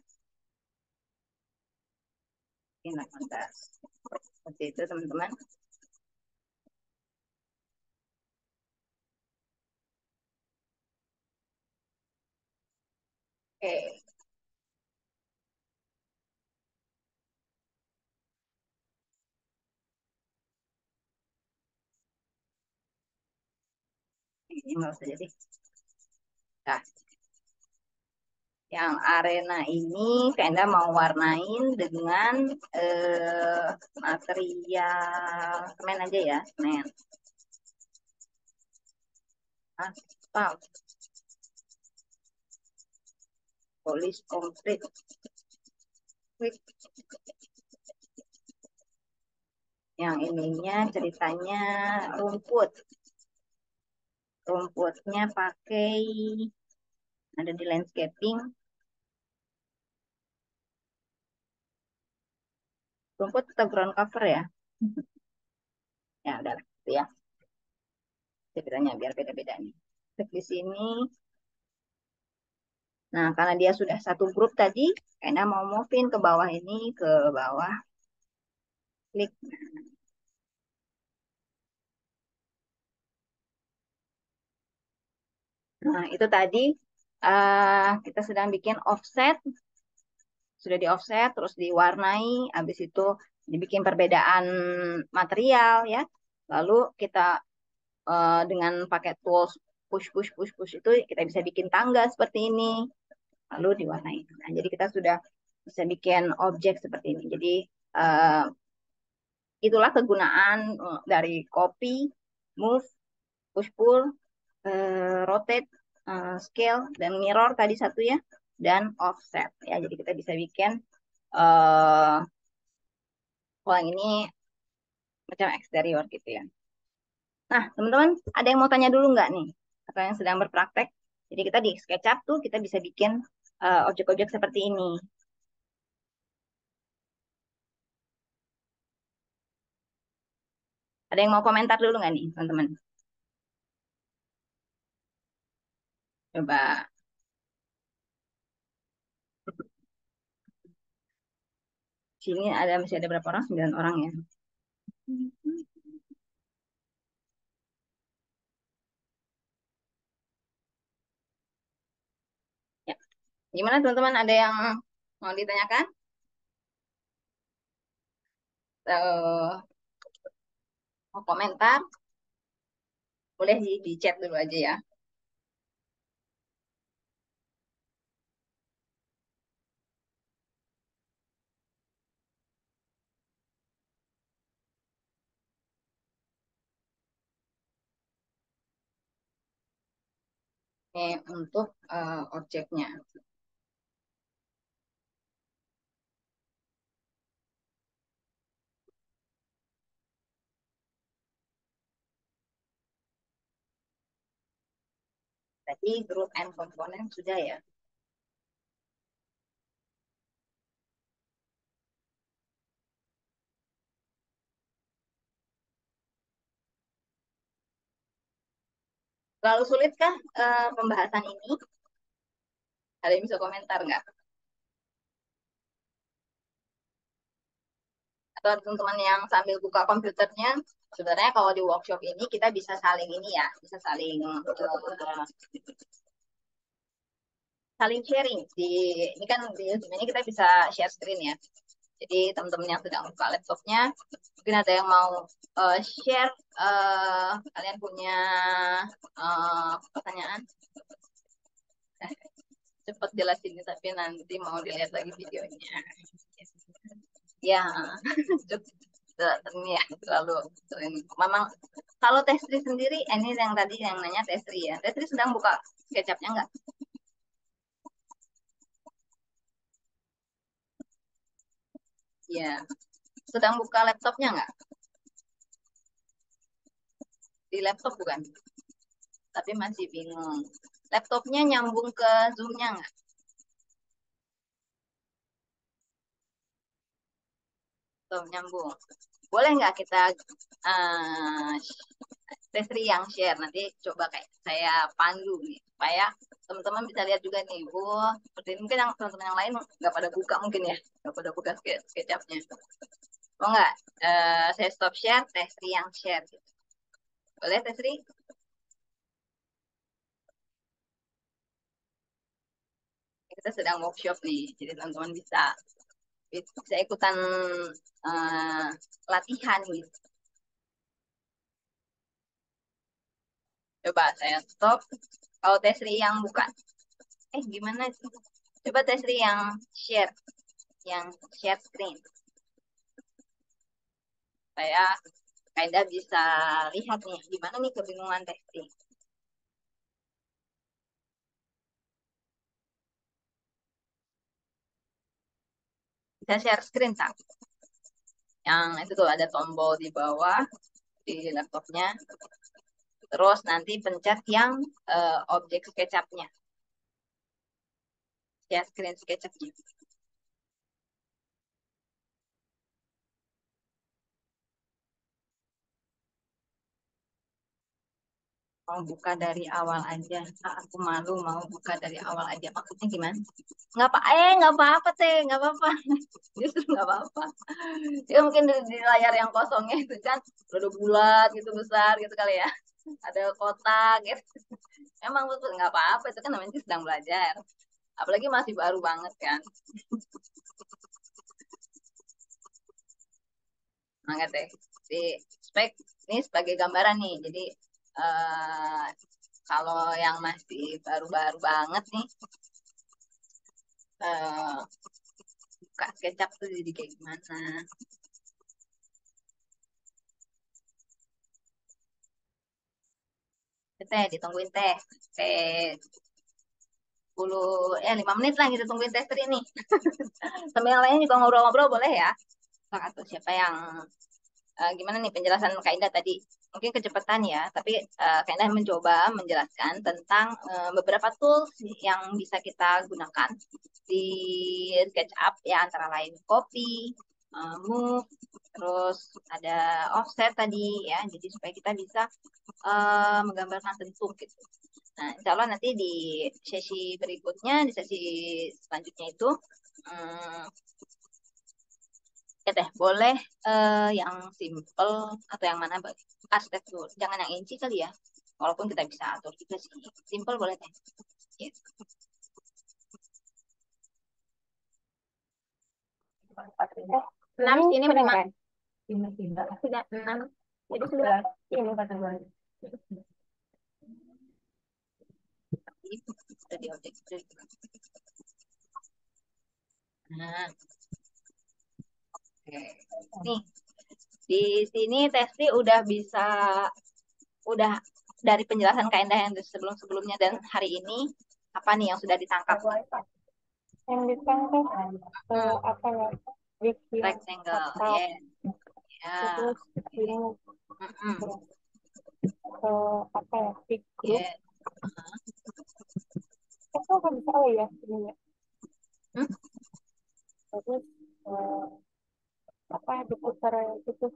Ini 18. Seperti itu teman-teman. Oke. Ini nggak usah jadi. Nah, yang arena ini Kenda mau warnain dengan eh, material semen aja ya, semen. Aspal, polis komplit. Klik. Yang ininya ceritanya rumput. Rumputnya pakai ada di landscaping. Rumput tetap ground cover ya. Ya udah gitu ya. Ceritanya biar beda-beda nih. Klik di sini. Nah, karena dia sudah satu grup tadi, Kena mau move-in ke bawah ini, ke bawah. Klik. Nah, itu tadi kita sedang bikin offset. Sudah di offset, terus diwarnai. Habis itu dibikin perbedaan material ya. Lalu kita dengan pakai tools push, push, push, push itu kita bisa bikin tangga seperti ini. Lalu diwarnai. Nah, jadi kita sudah bisa bikin objek seperti ini. Jadi uh, itulah kegunaan dari copy, move, push pull, rotate, scale, dan mirror tadi satu ya, dan offset ya. Jadi kita bisa bikin uh, kalau yang ini macam eksterior gitu ya. Nah, teman-teman, ada yang mau tanya dulu nggak nih? Atau yang sedang berpraktek? Jadi kita di SketchUp tuh kita bisa bikin objek-objek seperti ini. Ada yang mau komentar dulu nggak nih, teman-teman? Coba. Sini masih ada berapa orang? 9 orang ya. Ya. Gimana teman-teman? Ada yang mau ditanyakan? Mau komentar, boleh di chat dulu aja ya. Untuk objeknya. Tadi group and komponen sudah ya. Terlalu sulitkah pembahasan ini? Ada yang bisa komentar nggak? Atau teman-teman yang sambil buka komputernya, sebenarnya kalau di workshop ini kita bisa saling ini ya, bisa saling sharing. Ini kan di Zoom ini kita bisa share screen ya. Jadi teman-teman yang sedang buka laptopnya, mungkin ada yang mau share, kalian punya pertanyaan, cepat jelasin tapi nanti mau dilihat lagi videonya. Ya, ini ya terlalu sering. Memang kalau Testri sendiri, ini yang tadi yang nanya Testri ya. Testri sedang buka SketchUp-nya nggak? Ya, sedang buka laptopnya nggak? Di laptop bukan? Tapi masih bingung. Laptopnya nyambung ke Zoom-nya nggak? Tuh, nyambung. Boleh nggak kita uh, Testri yang share? Nanti coba kayak saya pandu nih, supaya teman-teman bisa lihat juga nih. Wah, seperti ini mungkin yang teman-teman yang lain nggak pada buka mungkin ya, nggak pada buka SketchUp-nya. Oh nggak, saya stop share, Testri yang share. Gitu. Boleh Testri? Kita sedang workshop nih, jadi teman-teman bisa ikutan uh, latihan gitu. Coba saya stop. Kalau Testri yang buka, gimana sih? Coba Testri yang share screen. Saya kayak bisa lihat nih, gimana nih kebingungan Testri. Bisa share screen tak? Yang itu tuh ada tombol di bawah di laptopnya. Terus nanti pencet yang objek SketchUp-nya. Share screen SketchUp-nya. Mau buka dari awal aja. Ah, aku malu mau buka dari awal aja. Maksudnya gimana? Nggak apa-apa teh, nggak apa-apa. Justru nggak apa-apa. Ya mungkin di layar yang kosongnya itu kan udah bulat gitu besar gitu kali ya. Ada kotak gitu. Emang betul nggak apa-apa itu kan namanya sedang belajar. Apalagi masih baru banget kan. Semangat deh. Di spek ini sebagai gambaran nih. Jadi eh, kalau yang masih baru-baru banget nih, eh, buka SketchUp tuh jadi kayak gimana? Teh, ditungguin teh. Teh 10, 5 menit lah kita tungguin tester ini. Sambil yang lain juga ngobrol-ngobrol boleh ya. Atau siapa yang gimana nih penjelasan Kak Indah tadi? Mungkin kecepatan ya, tapi Kak Indah mencoba menjelaskan tentang beberapa tools yang bisa kita gunakan di SketchUp ya, antara lain copy, move, terus ada offset tadi ya, jadi supaya kita bisa menggambarkan bentuk gitu. Nah, insya Allah nanti di sesi berikutnya, di sesi selanjutnya itu, hmm, ya teh boleh yang simple atau yang mana aspek dulu. Jangan yang inci kali ya. Walaupun kita bisa atur juga sih. Simple boleh teh. Ya. 6 sini berapa? Tidak, 6. Jadi sudah ini kata gue. Sudah di objek. Nah, oke. Nih, di sini Testi udah bisa, udah dari penjelasan Kak Indah yang sebelum-sebelumnya dan hari ini, apa nih yang sudah ditangkap? Yang ditangkap Hmm, apa ya? Bikin rectangle, kotak yes. Ya, terus oke. ini Mm-mm, apa ya? Big group yes. itu apa bisa ya ini ya. Hmm, Terus eh, apa diputar gitu.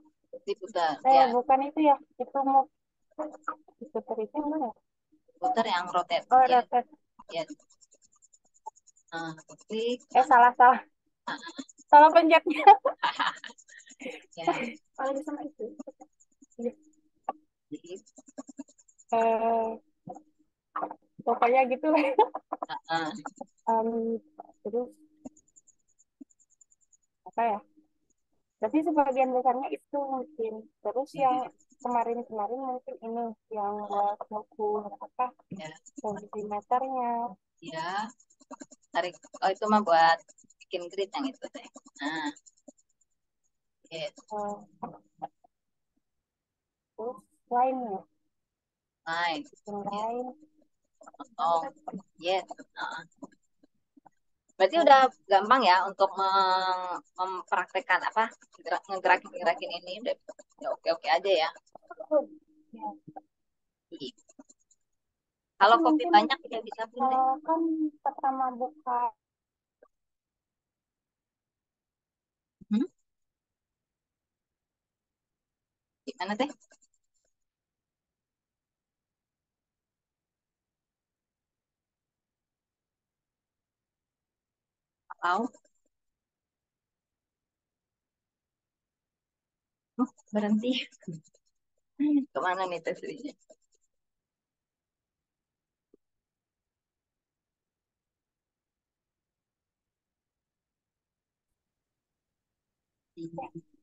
diputar, ya. Bukan itu ya. Itu mau diputar itu enggak ya? Putar yang rotate, Oh, yes, rotate. yes. Nah, klik. Salah salah. Salah pencetnya. Ya, Kalau bisa sama itu. Iya. jadi, Eh, pokoknya gitu lah. uh, Em, terus apa ya? Tapi sebagian besarnya itu mungkin. Terus yang ya, kemarin-kemarin mungkin ini yang buat ngukur apa ya, sentimeternya. ya. Tarik. Oh, itu mah buat bikin grid yang itu teh. Nah, yes, eh, terus lainnya, fine. yang Yes, lain. potong. Yes. Uh, Berarti eh, udah gampang ya untuk mempraktekkan apa ngegerakin ini udah oke-oke aja ya. ya. Gitu. Tapi Kalau kopi mungkin banyak udah bisa belum deh? kan pertama buka Hmm? Gimana teh? Tahu? Berhenti. Kemana nih tesnya?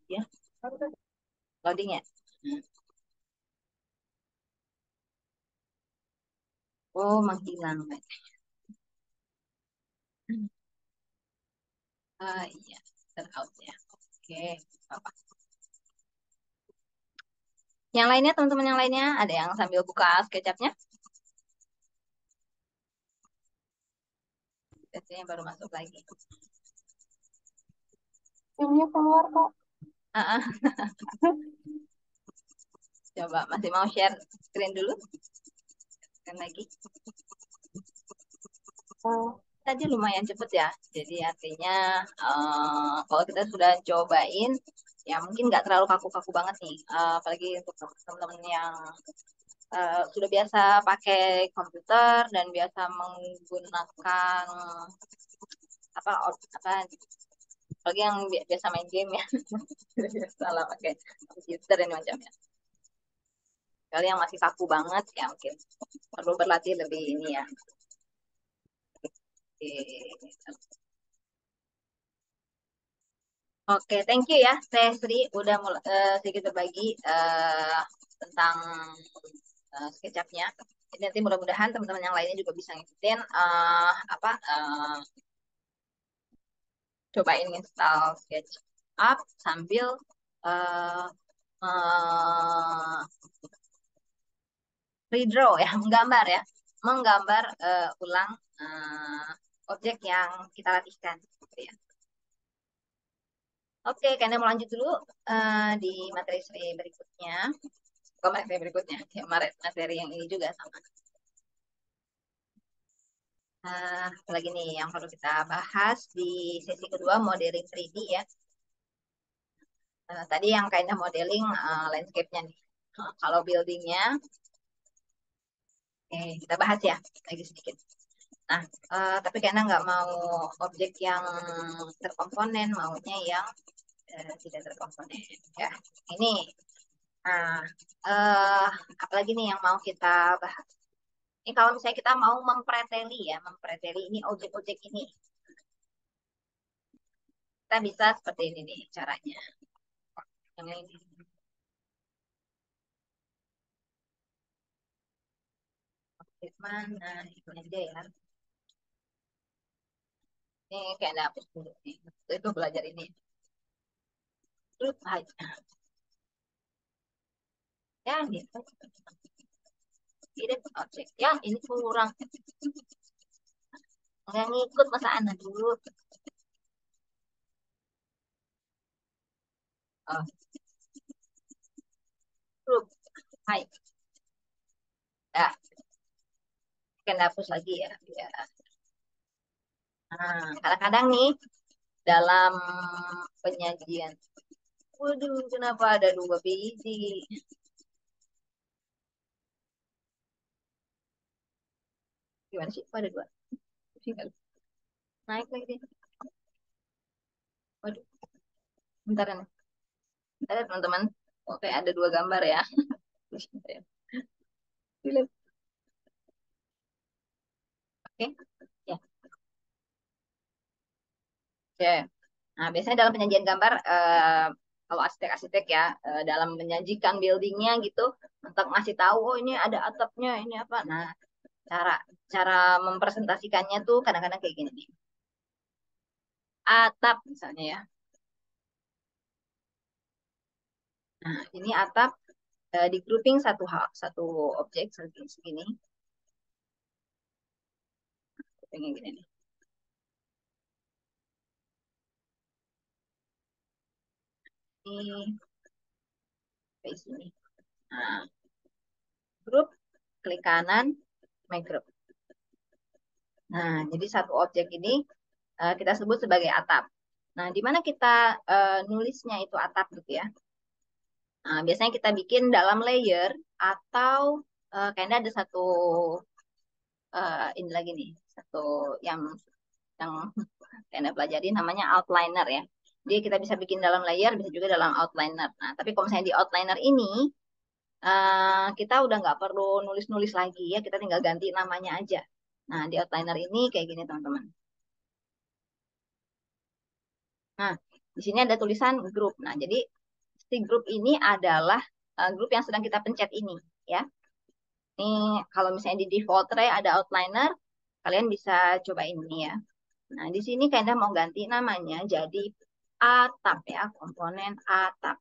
Ya, loading ya. Hmm. Oh, menghilang. Ah iya, out ya. Oke, apa? Yang lainnya, teman-teman yang lainnya, ada yang sambil buka SketchUp-nya? Biasanya baru masuk lagi. timnya keluar kok. Ah, ah, coba masih mau share screen dulu? Kan lagi. Eh, Tadi lumayan cepet ya. Jadi artinya kalau kita sudah cobain, ya mungkin nggak terlalu kaku-kaku banget nih. Apalagi untuk teman-teman yang sudah biasa pakai komputer dan biasa menggunakan apa apalagi yang biasa main game ya. Salah pakai komputer dan macamnya. Kalau yang masih kaku banget ya mungkin perlu berlatih lebih ini ya. Oke, Oke, thank you ya, Teh Sri, udah sedikit berbagi tentang SketchUp-nya. Jadi nanti mudah-mudahan teman-teman yang lainnya juga bisa ngikutin cobain install SketchUp sambil uh, redraw ya, menggambar ya, menggambar ulang uh, objek yang kita latihkan. Gitu ya. Oke, kalian mau lanjut dulu di materi berikutnya. Ke materi berikutnya, ya, materi yang ini juga sama. Apalagi nih yang perlu kita bahas di sesi kedua modeling 3D ya. Tadi yang kayaknya modeling landscape-nya nih. Kalau building-nya, kita bahas ya lagi sedikit. Nah, tapi karena nggak mau objek yang terkomponen, maunya yang tidak terkomponen. Ya, ini. Nah, eh, apalagi nih yang mau kita bahas? Ini kalau misalnya kita mau mempreteli ya, mempreteli ini objek-objek ini. Kita bisa seperti ini nih caranya. Yang ini. Mana? Ini aja ya. Ini kayak dapur dulu nih. Itu belajar ini. Terus ya gitu. Ini objek. Ya ini kurang. Nggak ngikut masa anak dulu. Oh, grup. Hai. Ya, kan hapus lagi ya. Ya. Nah, kadang-kadang nih dalam penyajian. Waduh, kenapa ada dua biji? Gimana sih? Kok ada dua? Tinggal naik lagi deh. Waduh, bentar ya. Bentar ya teman-teman. Oke, ada dua gambar ya. Bentar ya. Oke, ya. Oke. Nah, biasanya dalam penyajian gambar, kalau arsitek-arsitek ya, dalam menyajikan buildingnya gitu, untuk ngasih tahu, oh ini ada atapnya, ini apa. Nah, cara cara mempresentasikannya tuh kadang-kadang kayak gini nih. Atap misalnya ya. Nah, ini atap di grouping satu hal, satu objek segini, segini. Groupingnya gini nih. Ini space ini. Nah, group, klik kanan, make group. Nah, jadi satu objek ini kita sebut sebagai atap. Nah, di mana kita nulisnya itu atap gitu ya. Nah, biasanya kita bikin dalam layer atau kayaknya ada satu ini lagi nih, satu yang kayaknya pelajari namanya outliner ya. Jadi kita bisa bikin dalam layer, bisa juga dalam outliner. Nah, tapi kalau misalnya di outliner ini kita udah nggak perlu nulis-nulis lagi ya, kita tinggal ganti namanya aja. Nah, di outliner ini kayak gini teman-teman. Nah, di sini ada tulisan grup. Nah, jadi si grup ini adalah grup yang sedang kita pencet ini ya. Ini kalau misalnya di default tray ada outliner, kalian bisa coba ini ya. Nah, di sini kalian mau ganti namanya jadi atap ya, komponen atap.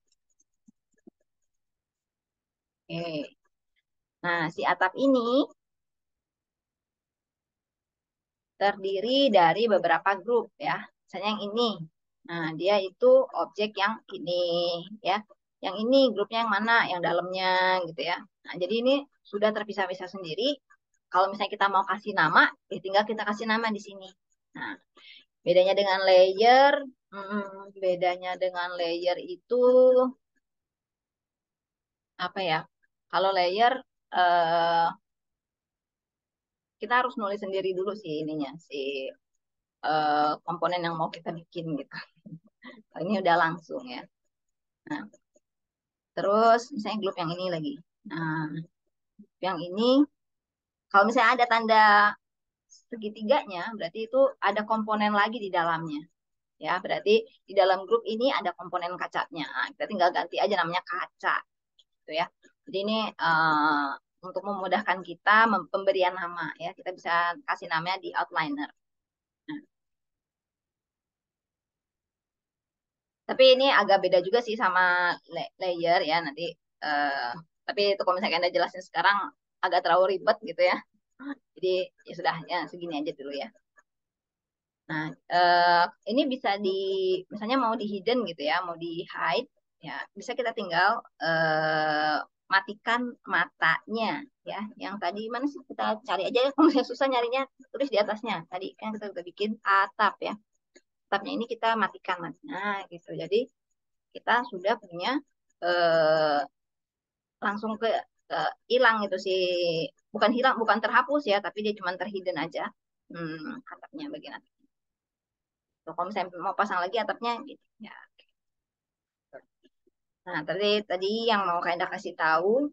Oke. Nah, si atap ini terdiri dari beberapa grup ya. Misalnya yang ini. Nah, dia itu objek yang ini ya. Yang ini grupnya yang mana? Yang dalamnya gitu ya. Nah, jadi ini sudah terpisah-pisah sendiri. Kalau misalnya kita mau kasih nama, ya tinggal kita kasih nama di sini. Nah, bedanya dengan layer, bedanya dengan layer itu apa ya? Kalau layer eh, kita harus nulis sendiri dulu sih ininya, si komponen yang mau kita bikin gitu. Ini udah langsung ya. Nah, terus misalnya grup yang ini lagi. Nah, yang ini kalau misalnya ada tanda segitiganya, berarti itu ada komponen lagi di dalamnya. Ya, berarti di dalam grup ini ada komponen kacanya. Nah, kita tinggal ganti aja namanya kaca, gitu ya. Jadi ini untuk memudahkan kita pemberian nama ya, kita bisa kasih namanya di outliner. Nah, tapi ini agak beda juga sih sama layer ya nanti. eh, tapi itu kalau misalnya Anda jelasin sekarang agak terlalu ribet gitu ya. Jadi ya sudah ya segini aja dulu ya. Nah, ini bisa misalnya mau di hidden gitu ya, mau di hide, ya bisa kita tinggal matikan matanya ya. Yang tadi mana sih kita cari aja, kalau misalnya susah nyarinya tulis di atasnya. Tadi kan kita udah bikin atap ya. Atapnya ini kita matikan matanya gitu. Jadi kita sudah punya eh, langsung hilang itu sih, bukan hilang, bukan terhapus ya, tapi dia cuma terhidden aja. Atapnya bagian atas. Tuh, kalau misalnya mau pasang lagi atapnya gitu ya. Nah, tadi tadi yang mau kalian kasih tahu,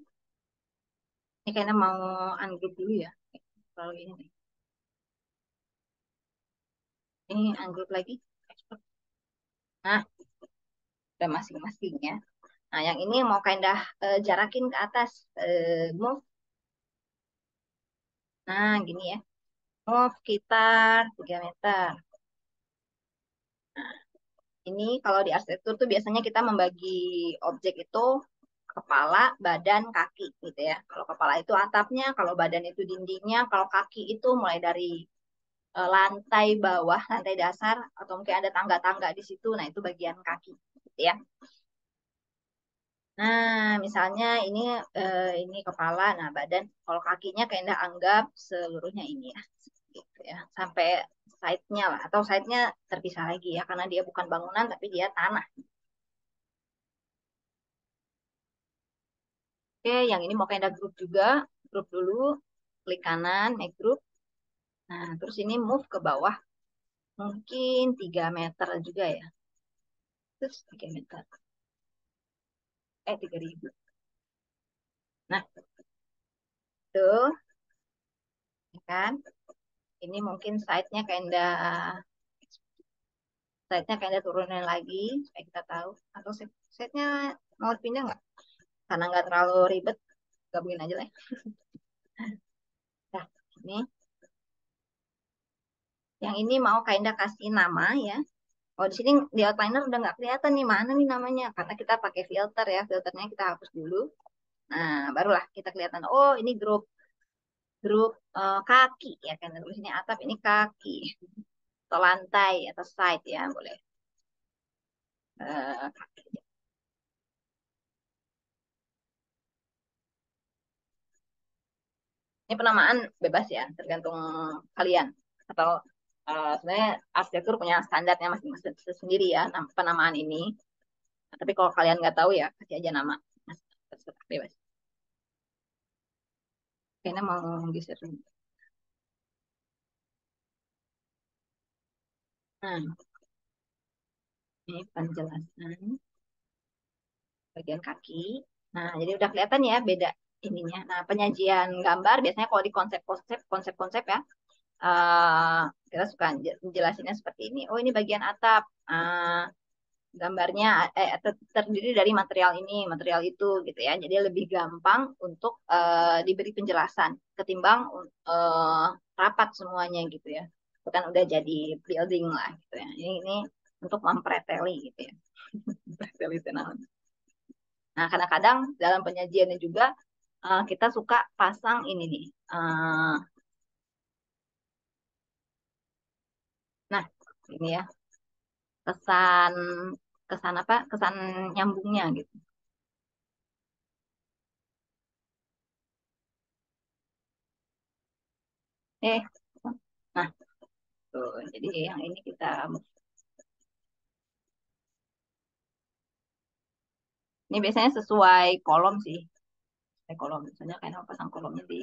ini kayaknya mau ungroup dulu ya. Kalau ini nih. Ini ungroup lagi. Nah, udah masing-masing ya. Nah, yang ini mau kalian jarakin ke atas. Move. Nah, gini ya. Oh, sekitar 3 meter. Ini kalau di arsitektur tuh biasanya kita membagi objek itu kepala, badan, kaki gitu ya. Kalau kepala itu atapnya, kalau badan itu dindingnya, kalau kaki itu mulai dari lantai bawah, lantai dasar, atau mungkin ada tangga-tangga di situ. Nah, itu bagian kaki gitu ya. Nah, misalnya ini kepala, nah badan, kalau kakinya kayak Anda anggap seluruhnya ini ya, gitu ya, sampai side-nya lah, atau side-nya terpisah lagi ya, karena dia bukan bangunan tapi dia tanah. Oke, yang ini mau kayak ada grup juga, grup dulu, klik kanan, make group. Nah, terus ini move ke bawah, mungkin 3 meter juga ya, terus 3 meter, 3.000. Nah, tuh, ya kan, ini mungkin side-nya kayak side-nya kayak turunin lagi supaya kita tahu. Atau side-nya mau pindah nggak? Karena nggak terlalu ribet, gabungin aja lah ya. Nah, ini yang ini mau kayak kasih nama ya. Oh, di sini di outliner udah nggak kelihatan nih mana nih namanya karena kita pakai filter ya. Filternya kita hapus dulu. Nah, barulah kita kelihatan. Oh, ini grup grup kaki ya kan. Terus ini atap, ini kaki atau lantai atau side ya boleh. Kaki. Ini penamaan bebas ya, tergantung kalian. Atau sebenarnya arsitektur punya standarnya masing-masing sendiri ya, penamaan ini. Nah, tapi kalau kalian nggak tahu ya, kasih aja nama. Terserah, bebas. Kayaknya mau geser dulu. Nah, ini penjelasan bagian kaki. Nah, jadi udah kelihatan ya beda ininya. Nah, penyajian gambar biasanya kalau di konsep-konsep ya, eh, kita suka jelasinnya seperti ini. Oh, ini bagian atap. Gambarnya terdiri dari material itu gitu ya. Jadi lebih gampang untuk diberi penjelasan ketimbang eh, rapat semuanya gitu ya. Bukan udah jadi building lah gitu ya. Ini untuk mempreteli gitu ya. Preteli itu namanya. Nah, kadang-kadang dalam penyajiannya juga kita suka pasang ini nih. Nah, ini ya kesan kesan apa? Kesan nyambungnya gitu. Eh, nah, tuh, jadi yang ini kita ini biasanya sesuai kolom sih. Sesuai kolom misalnya kayak pasang kolomnya di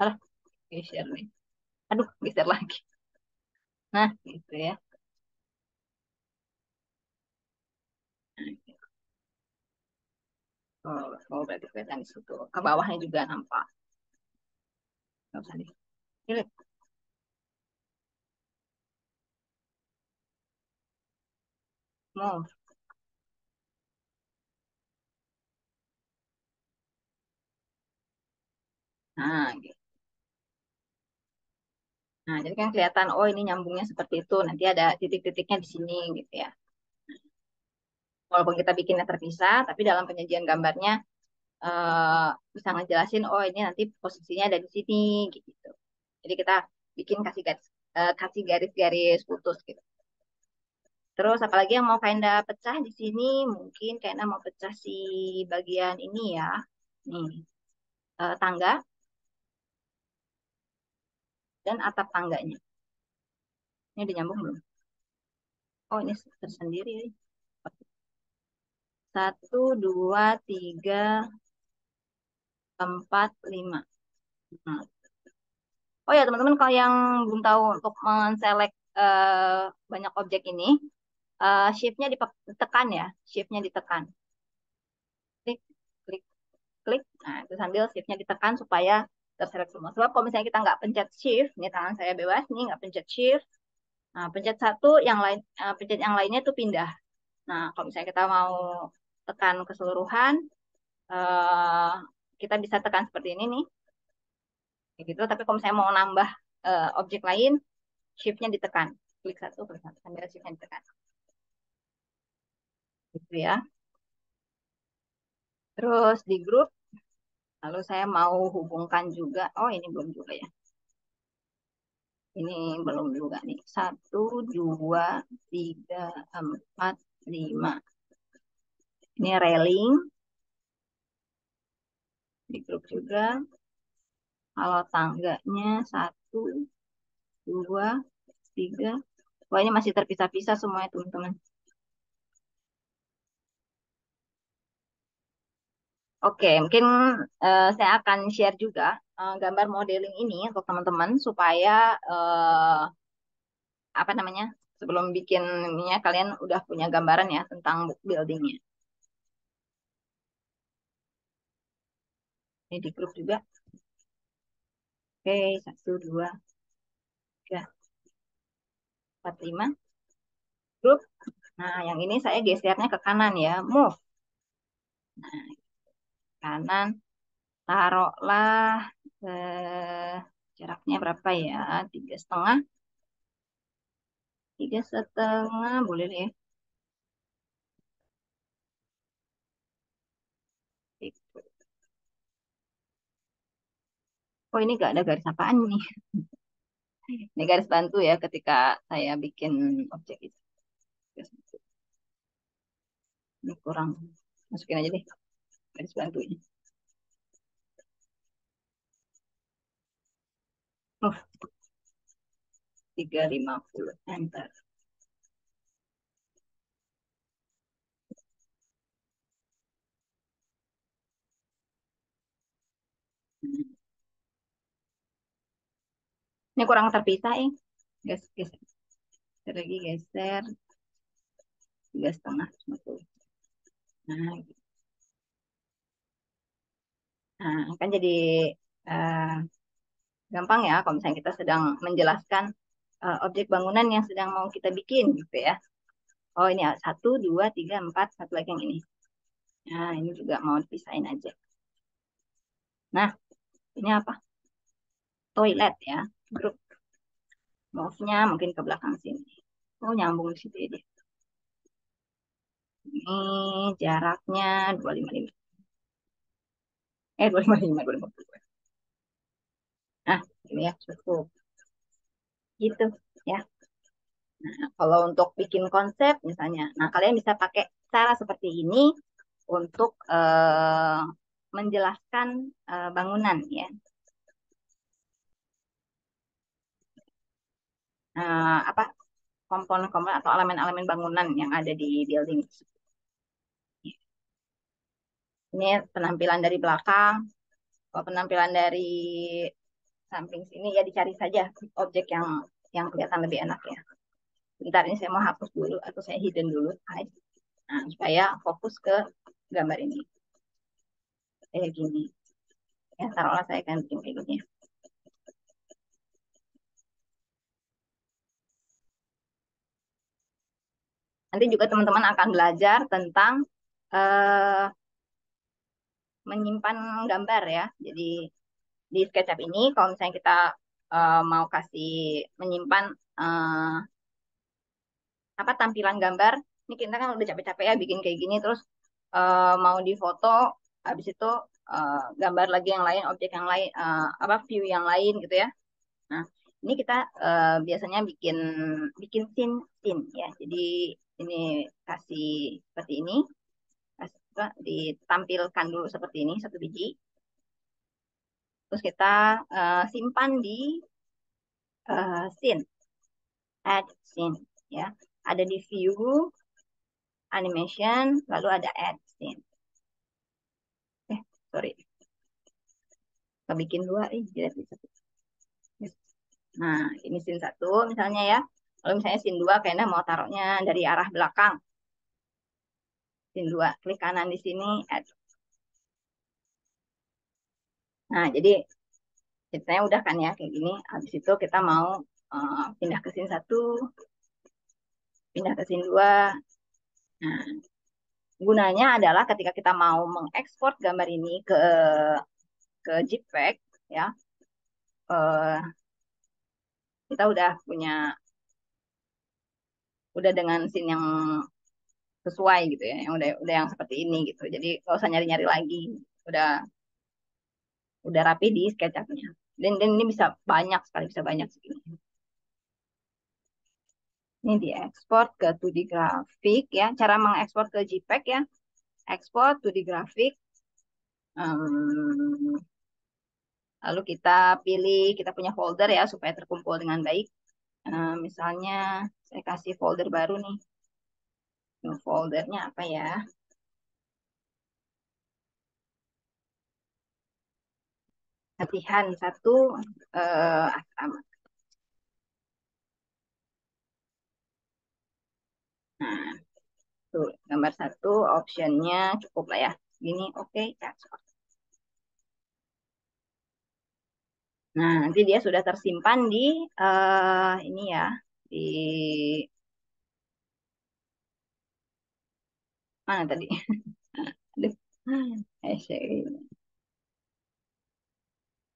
alah, geser nih. Aduh, geser lagi. Nah, gitu ya. Oh, oh berarti kelihatan di situ. Ke bawahnya juga nampak. Nggak usah di. Ini, mau. Nah, gitu. Nah, jadi kan kelihatan, oh ini nyambungnya seperti itu. Nanti ada titik-titiknya di sini gitu ya. Walaupun kita bikinnya terpisah, tapi dalam penyajian gambarnya eh, bisa ngejelasin, oh ini nanti posisinya ada di sini gitu. Jadi kita bikin kasih garis-garis putus gitu. Terus apalagi yang mau Kainda pecah di sini, mungkin Kainda mau pecah si bagian ini ya. Nih, tangga dan atap tangganya. Ini udah nyambung belum? Oh, ini tersendiri. Satu, dua, tiga, empat, lima. Nah. Oh ya teman-teman, kalau yang belum tahu untuk men-select banyak objek ini, shift-nya ditekan ya, shift-nya ditekan. Klik, klik, klik. Nah, itu sambil shift-nya ditekan supaya terselect semua. Sebab kalau misalnya kita nggak pencet shift, ini tangan saya bebas nih, nggak pencet shift. Nah, pencet satu, yang lain, pencet yang lainnya tuh pindah. Nah, kalau misalnya kita mau tekan keseluruhan, eh, kita bisa tekan seperti ini nih, kayak gitu. Tapi kalau misalnya mau nambah objek lain, shift-nya ditekan. Klik satu, klik satu, sambil shift-nya ditekan. Gitu ya. Terus di grup, lalu saya mau hubungkan juga. Oh, ini belum juga ya. Ini belum juga nih. Satu, dua, tiga, empat, lima. Ini railing di grup juga. Kalau tangganya satu, dua, tiga. Wah, ini masih terpisah-pisah semua ya, teman-teman. Oke, mungkin saya akan share juga gambar modeling ini untuk teman-teman supaya apa namanya, sebelum bikin ininya kalian udah punya gambaran ya tentang buildingnya. Ini di grup juga. Oke, satu, dua, tiga, empat, lima. Grup. Nah, yang ini saya gesernya ke kanan ya, move. Nah, kanan, taruhlah jaraknya berapa ya? 3,5. 3,5 boleh deh. Gitu. Oh, ini gak ada garis apaan nih. Ini garis bantu ya ketika saya bikin objek itu. Garis bantu. Ini kurang. Masukin aja deh garis bantunya. 350. Enter. Ini kurang terpisah, eh. Geser, geser lagi, geser. 3,5. 50. Nah, gitu. Nah, kan jadi eh, gampang ya kalau misalnya kita sedang menjelaskan objek bangunan yang sedang mau kita bikin gitu ya. Oh, ini satu, dua, tiga, empat, satu lagi yang ini. Nah, ini juga mau dipisahin aja. Nah, ini apa? Toilet ya. Grup move-nya mungkin ke belakang sini. Oh, nyambung di situ ya dia. Ini jaraknya 255. 255, 250. Nah, ini ya cukup. Gitu ya. Nah, kalau untuk bikin konsep misalnya, nah kalian bisa pakai cara seperti ini untuk menjelaskan bangunan ya. Apa komponen-komponen atau elemen-elemen bangunan yang ada di building. Ini penampilan dari belakang. Kalau penampilan dari samping sini ya dicari saja objek yang kelihatan lebih enak ya. Bentar ini saya mau hapus dulu atau saya hidden dulu. Nah, supaya fokus ke gambar ini. Kayak gini. Ya, taruhlah saya akan bikin kayak gini. Nanti juga teman-teman akan belajar tentang eh, menyimpan gambar ya. Jadi di SketchUp ini kalau misalnya kita mau kasih menyimpan eh, apa tampilan gambar, ini kita kan udah capek-capek ya bikin kayak gini terus mau difoto, habis itu gambar lagi yang lain, objek yang lain, apa view yang lain gitu ya. Nah, ini kita biasanya bikin bikin scene scene ya. Jadi ini kasih seperti ini, kasih, ditampilkan dulu seperti ini satu biji. Terus kita simpan di scene, add scene ya. Ada di view, animation, lalu ada add scene. Sorry, kita bikin dua, jadi satu. Nah, ini scene satu misalnya ya. Kalau misalnya scene dua kayaknya mau taruhnya dari arah belakang. Scene dua, klik kanan di sini, add. Nah, jadi ceritanya udah kan ya kayak gini. Habis itu kita mau pindah ke scene satu, pindah ke scene dua. Nah, gunanya adalah ketika kita mau mengekspor gambar ini ke JPEG, ya, eh, kita udah dengan scene yang sesuai gitu ya, yang udah yang seperti ini gitu. Jadi nggak usah nyari-nyari lagi, udah udah rapi di SketchUp-nya. Dan ini bisa banyak sekali, bisa banyak segini. Ini diekspor ke 2D grafik ya. Cara mengekspor ke JPEG ya, ekspor 2D grafik. Hmm, Lalu kita pilih, kita punya folder ya supaya terkumpul dengan baik. Misalnya saya kasih folder baru nih. Foldernya apa ya? Latihan satu asrama. Nah, tuh gambar satu optionnya cukup lah ya. Gini, oke, okay. Nah, nanti dia sudah tersimpan di ini ya, di mana tadi? Aduh.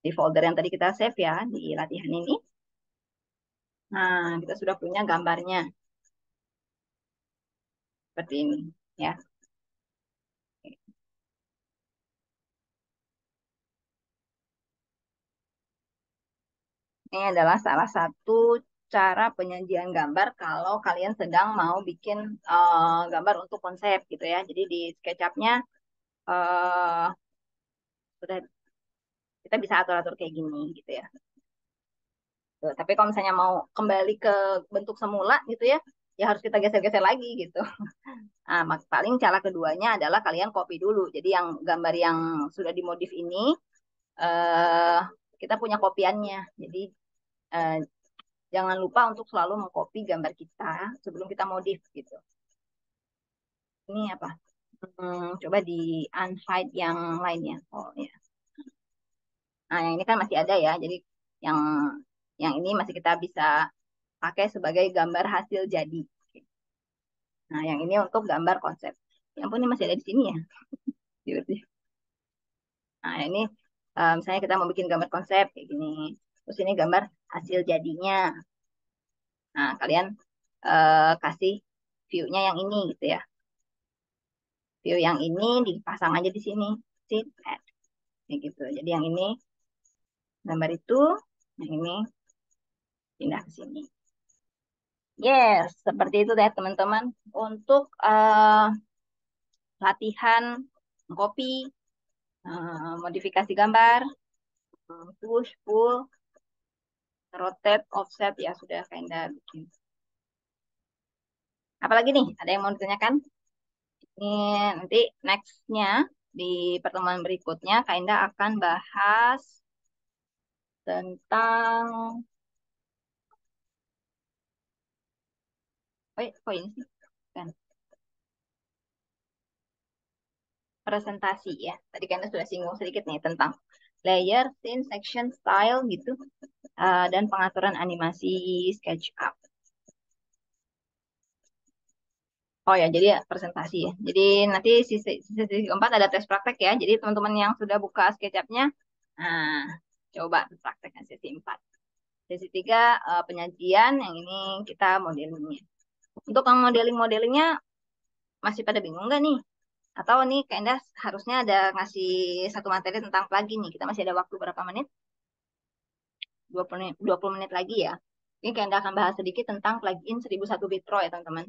Di folder yang tadi kita save ya, di latihan ini. Nah, kita sudah punya gambarnya seperti ini ya. Ini adalah salah satu cara penyajian gambar kalau kalian sedang mau bikin gambar untuk konsep gitu ya. Jadi di SketchUp-nya eh, sudah kita bisa atur-atur kayak gini gitu ya. Tuh, tapi kalau misalnya mau kembali ke bentuk semula gitu ya, ya harus kita geser-geser lagi gitu. Nah, paling cara keduanya adalah kalian copy dulu. Jadi yang gambar yang sudah dimodif ini eh, kita punya kopiannya. Jadi eh, jangan lupa untuk selalu mengcopy gambar kita sebelum kita modif gitu. Ini apa? Coba di unhide yang lainnya. Oh ya. Nah, yang ini kan masih ada ya. Jadi yang yang ini masih kita bisa pakai sebagai gambar hasil jadi. Nah, yang ini untuk gambar konsep. Ya ampun, ini masih ada di sini ya. Nah, ini misalnya kita mau bikin gambar konsep kayak gini. Terus ini gambar hasil jadinya. Nah, kalian kasih view-nya yang ini gitu ya. View yang ini dipasang aja di sini. Sit, add. Kayak gitu. Jadi yang ini gambar itu, yang ini pindah ke sini. Yes, seperti itu deh teman-teman. Untuk latihan copy, modifikasi gambar, push, pull, rotate, offset, ya sudah kayak bikin. Apalagi nih, ada yang mau ditanyakan? Ini nanti next-nya di pertemuan berikutnya, Kainda akan bahas tentang, oh ini sih, kan, presentasi ya. Tadi Kainda sudah singgung sedikit nih tentang layer, scene, section, style gitu, dan pengaturan animasi SketchUp. Oh ya, jadi ya, presentasi ya. Jadi nanti sisi keempat ada tes praktek ya. Jadi teman-teman yang sudah buka SketchUp-nya, nah, coba praktekkan sesi 4. Sesi 3 penyajian, yang ini kita modelingnya. Untuk yang modeling-modelingnya masih pada bingung nggak nih? Atau nih kayaknya harusnya ada ngasih satu materi tentang plugin nih. Kita masih ada waktu berapa menit? 20 menit lagi ya. Ini kayaknya akan bahas sedikit tentang plugin 1001 Bit Pro ya teman-teman.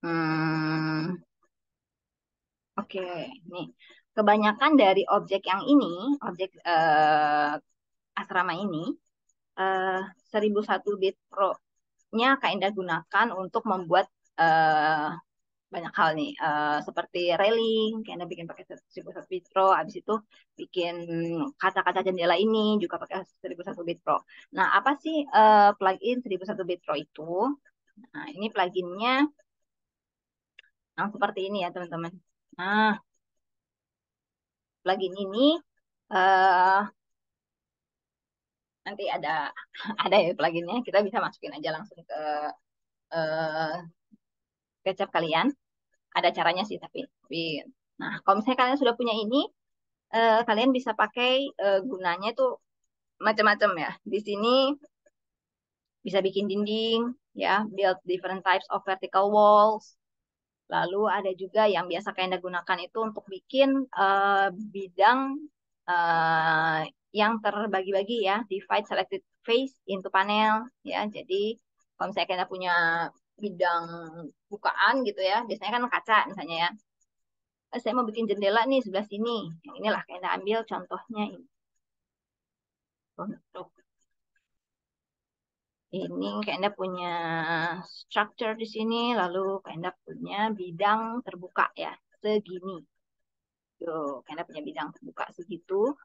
Hmm, Oke, nih. Kebanyakan dari objek yang ini, objek asrama ini, eh 1001 bit Pro-nya Kak Indah gunakan untuk membuat banyak hal nih, seperti railing, Kak Indah bikin pakai 1001 bit Pro, habis itu bikin kaca-kaca jendela ini juga pakai 1001 bit Pro. Nah, apa sih plugin 1001 bit Pro itu? Nah, ini pluginnya yang seperti ini ya, teman-teman. Nah, plugin ini eh, nanti ada ada ya pluginnya, kita bisa masukin aja langsung ke eh, SketchUp kalian. Ada caranya sih tapi nah kalau misalnya kalian sudah punya ini, kalian bisa pakai, gunanya itu macam-macam ya. Di sini bisa bikin dinding ya, build different types of vertical walls. Lalu ada juga yang biasa kalian gunakan itu untuk bikin bidang eh, yang terbagi-bagi ya, divide selected face into panel ya. Jadi kalau misalnya kalian punya bidang bukaan gitu ya, biasanya kan kaca misalnya ya. Saya mau bikin jendela nih sebelah sini. Yang inilah kalian ambil contohnya ini. Untuk ini kalian punya structure di sini, lalu kalian punya bidang terbuka ya, segini. Tuh, kalian punya bidang terbuka segitu.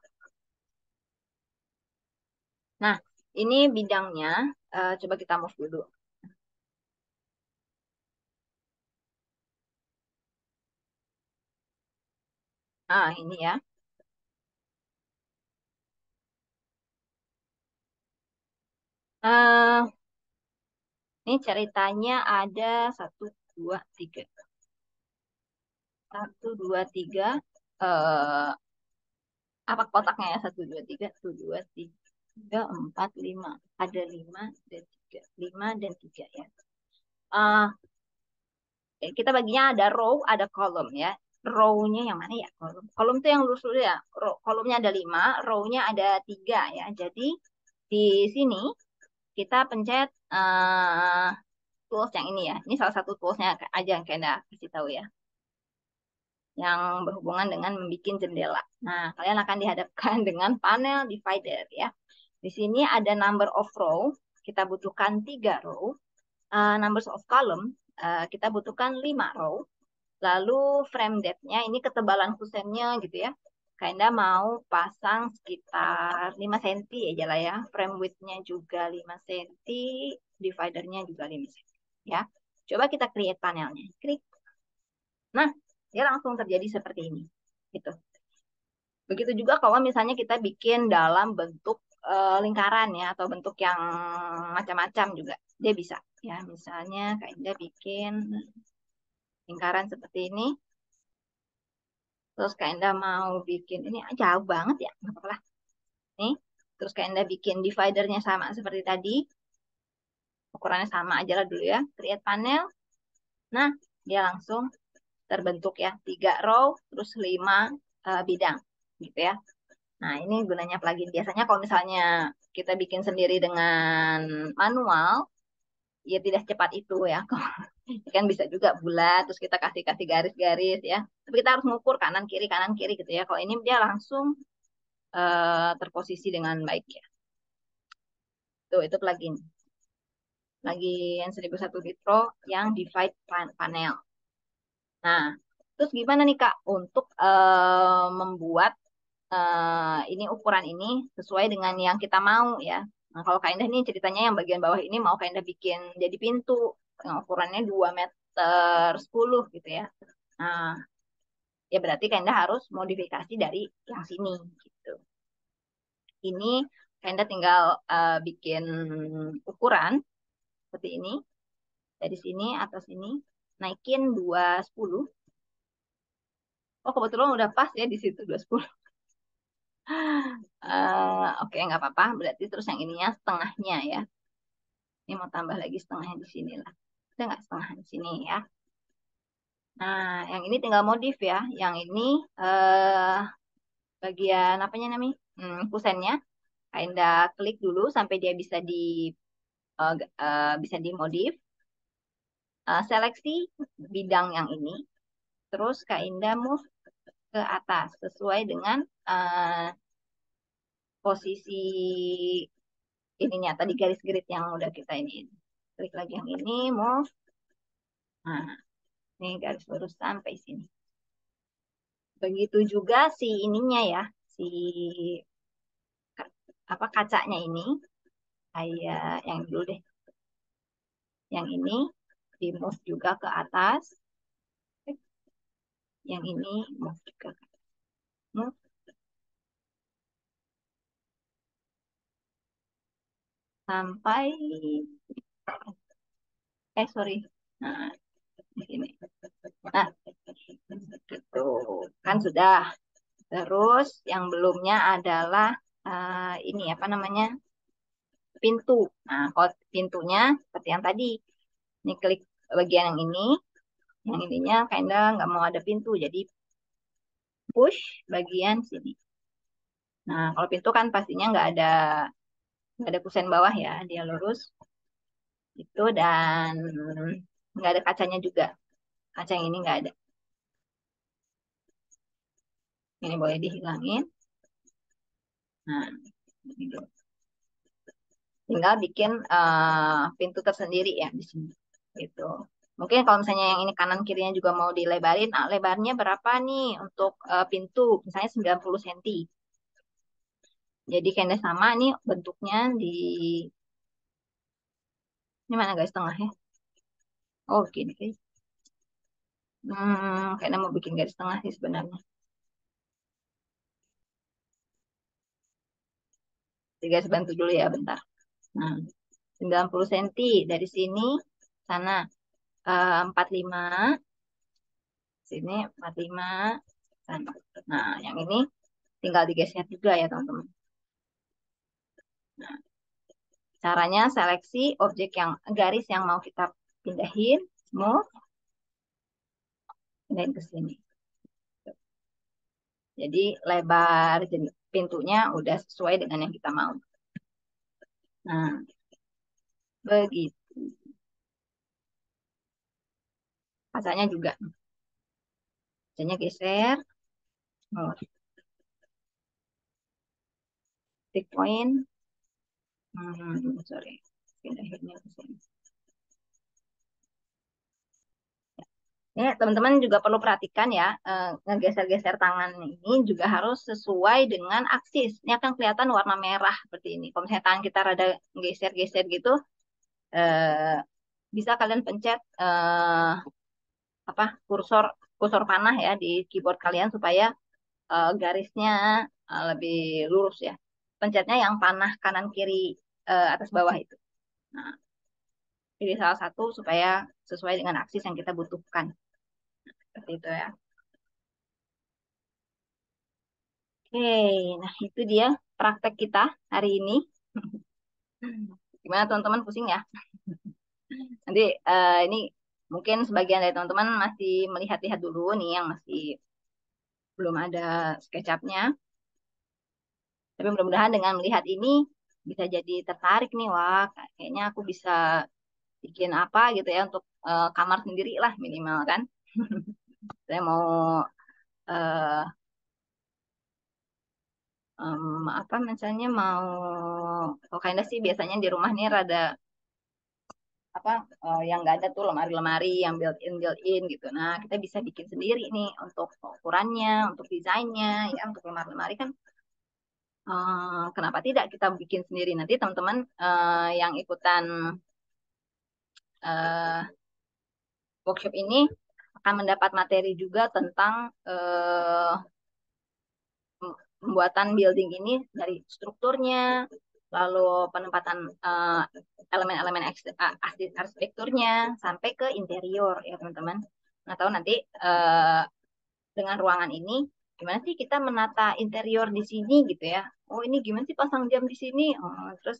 Nah, ini bidangnya, coba kita move dulu. Ah, ini ya. Eh, ini ceritanya ada satu, dua, tiga. Satu, dua, tiga. Eh, apa kotaknya ya? Satu, dua, tiga, empat, lima. Ada lima dan tiga. Lima dan tiga ya. Eh, kita baginya ada row, ada kolom ya. Row-nya yang mana ya? Kolom. Kolom itu yang lurus dulu ya. Kolomnya ada lima, row-nya ada tiga ya. Jadi di sini kita pencet tools yang ini ya. Ini salah satu toolsnya aja yang kalian kasih tahu ya. Yang berhubungan dengan membuat jendela. Nah, kalian akan dihadapkan dengan panel divider ya. Di sini ada number of row. Kita butuhkan 3 row. Numbers of column. Kita butuhkan 5 row. Lalu frame depth-nya, ini ketebalan kusennya gitu ya. Kalian mau pasang sekitar 5 cm aja lah ya. Frame width-nya juga 5 cm, dividernya juga 5 cm. Ya. Coba kita create panelnya. Klik. Nah, dia langsung terjadi seperti ini. Gitu. Begitu juga kalau misalnya kita bikin dalam bentuk lingkaran ya, atau bentuk yang macam-macam juga. Dia bisa. Ya, misalnya kayak dia bikin lingkaran seperti ini. Terus kayak Anda mau bikin, ini jauh banget ya, nggak apa-apa lah. Nih, terus kayak Anda bikin dividernya sama seperti tadi, ukurannya sama aja lah dulu ya. Create panel, nah dia langsung terbentuk ya, 3 row, terus 5 bidang, gitu ya. Nah ini gunanya plugin. Biasanya kalau misalnya kita bikin sendiri dengan manual, ya tidak cepat itu ya. Kan bisa juga bulat, terus kita kasih-kasih garis-garis ya. Tapi kita harus mengukur kanan kiri gitu ya. Kalau ini dia langsung terposisi dengan baik ya. Tuh, itu plugin. Plugin 1001 Litro yang divide panel. Nah, terus gimana nih Kak untuk membuat ini ukuran ini sesuai dengan yang kita mau ya. Nah, kalau Kak Indah nih ceritanya yang bagian bawah ini mau Kak Indah bikin jadi pintu yang ukurannya 2 meter 10 gitu ya. Nah, ya berarti Kak Indah harus modifikasi dari yang sini gitu. Ini Kak tinggal bikin ukuran seperti ini. Dari sini, atas ini, naikin 210. Oh, kebetulan udah pas ya di situ 210. Oke, nggak apa-apa. Berarti terus yang ininya setengahnya ya. Ini mau tambah lagi setengahnya di sini lah. Ada nggak setengah di sini ya? Nah, yang ini tinggal modif ya. Yang ini eh, bagian apanya namanya? Kusennya. Anda klik dulu sampai dia eh, bisa dimodif. Seleksi bidang yang ini. Terus Kak Indah move ke atas sesuai dengan eh, posisi ininya tadi garis grid yang udah kita ini. Klik lagi yang ini, move. Nah, ini garis lurus sampai sini. Begitu juga si ininya ya, si apa kacanya ini, kayak yang dulu deh. Yang ini di move juga ke atas. Yang ini move juga ke atas. Move. sampai sorry. Nah, di sini. Nah, gitu. Kan sudah. Terus yang belumnya adalah ini apa namanya? Pintu. Nah, kalau pintunya seperti yang tadi. Ini klik bagian yang ininya kinda nggak mau ada pintu, jadi push bagian sini. Nah, kalau pintu kan pastinya nggak ada kusen bawah ya, dia lurus itu dan nggak ada kacanya juga. Kaca yang ini nggak ada. Ini boleh dihilangin. Nah, ini dulu. Tinggal bikin pintu tersendiri ya di sini. Gitu. Mungkin kalau misalnya yang ini kanan kirinya juga mau dilebarin, nah, lebarnya berapa nih untuk pintu? Misalnya 90 cm. Jadi kayaknya sama nih bentuknya di ini mana guys tengahnya? Oh, gini guys. Kayaknya mau bikin garis tengah sih sebenarnya. Jadi guys bantu dulu ya bentar. Nah, 90 cm dari sini sana 45, sini 45 sana. Nah, yang ini tinggal digeser juga ya teman-teman. Nah, caranya seleksi objek yang garis yang mau kita pindahin, smooth, pindahin ke sini. Jadi lebar pintunya udah sesuai dengan yang kita mau. Nah, begitu. Kacanya juga. Kacanya geser. Oh, tick point. Sorry. Pindahinnya ke sini. Ini teman-teman juga perlu perhatikan ya, ngegeser-geser tangan ini juga harus sesuai dengan aksis. Ini akan kelihatan warna merah seperti ini. Kalau misalnya tangan kita rada geser-geser gitu, eh, bisa kalian pencet apa kursor kursor panah ya di keyboard kalian supaya garisnya lebih lurus ya. Pencetnya yang panah kanan kiri atas bawah itu. Nah, pilih salah satu supaya sesuai dengan aksis yang kita butuhkan. Seperti itu ya. Oke, nah itu dia praktek kita hari ini. Gimana teman-teman pusing ya? Nanti ini mungkin sebagian dari teman-teman masih melihat-lihat dulu nih yang masih belum ada SketchUp-nya. Tapi mudah-mudahan dengan melihat ini bisa jadi tertarik nih, wah kayaknya aku bisa bikin apa gitu ya untuk kamar sendiri lah minimal kan. Saya mau eh, apa misalnya mau kalau kayaknya sih biasanya di rumah nih rada apa yang nggak ada tuh lemari-lemari yang built in gitu. Nah, kita bisa bikin sendiri nih untuk ukurannya, untuk desainnya, ya untuk lemari-lemari kan kenapa tidak kita bikin sendiri nanti teman-teman yang ikutan eh, workshop ini akan mendapat materi juga tentang pembuatan building ini dari strukturnya, lalu penempatan elemen-elemen arsitekturnya sampai ke interior ya teman-teman. Nah, tahu nanti dengan ruangan ini gimana sih kita menata interior di sini gitu ya. Oh, ini gimana sih pasang jam di sini? Oh, terus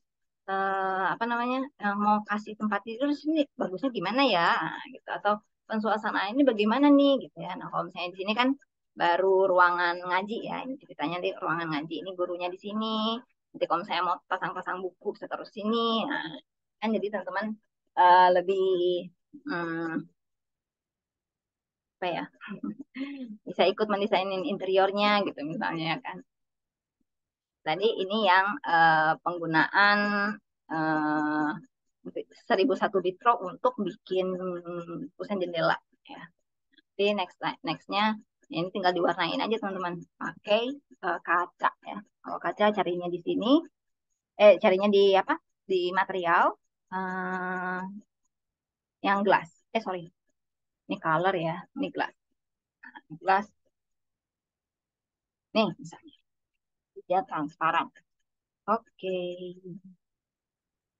apa namanya? Mau kasih tempat tidur di sini bagusnya gimana ya? Nah, gitu atau pensuasanaan ini bagaimana nih gitu ya. Nah, kalau misalnya di sini kan baru ruangan ngaji ya. Ini ceritanya di ruangan ngaji. Ini gurunya di sini. Nanti kalau misalnya mau pasang-pasang buku bisa taruh sini. Nah, kan jadi teman-teman lebih hmm, apa ya? Bisa ikut mendesainin interiornya gitu misalnya ya kan. Tadi ini yang penggunaan eh, 1001 bitro untuk bikin kusen jendela ya. Jadi nextnya ini tinggal diwarnain aja teman-teman pakai kaca ya. Kalau kaca carinya di sini, carinya di apa? Di material eh, yang glass. Sorry, ini color ya, ini glass. Glass nih misalnya dia transparan. Oke.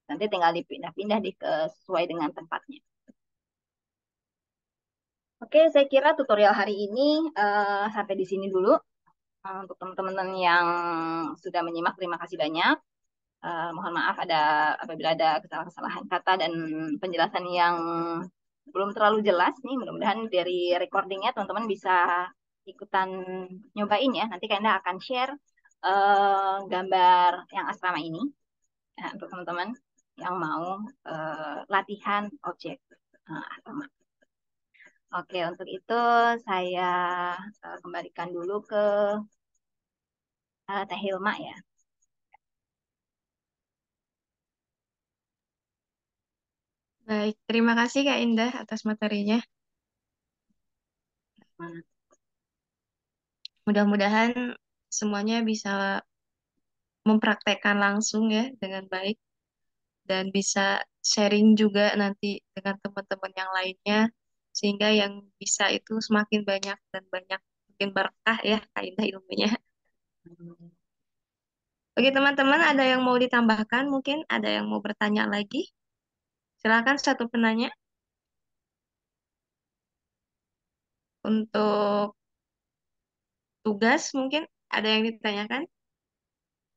Nanti tinggal dipindah-pindah sesuai dengan tempatnya. Oke, saya kira tutorial hari ini sampai di sini dulu. Untuk teman-teman yang sudah menyimak, terima kasih banyak. Mohon maaf apabila ada kesalahan-kesalahan kata dan penjelasan yang belum terlalu jelas nih. Mudah-mudahan dari recordingnya teman-teman bisa ikutan nyobain ya. Nanti Kanda akan share gambar yang asrama ini ya, untuk teman-teman yang mau latihan objek asrama. Oke, untuk itu saya kembalikan dulu ke Teh Hilma ya. Baik, terima kasih Kak Indah atas materinya. Mudah-mudahan semuanya bisa mempraktekkan langsung ya dengan baik dan bisa sharing juga nanti dengan teman-teman yang lainnya sehingga yang bisa itu semakin banyak dan banyak mungkin berkah ya Kak Indah ilmunya. Bagi teman-teman ada yang mau ditambahkan, mungkin ada yang mau bertanya lagi. Silakan satu penanya untuk tugas mungkin ada yang ditanyakan.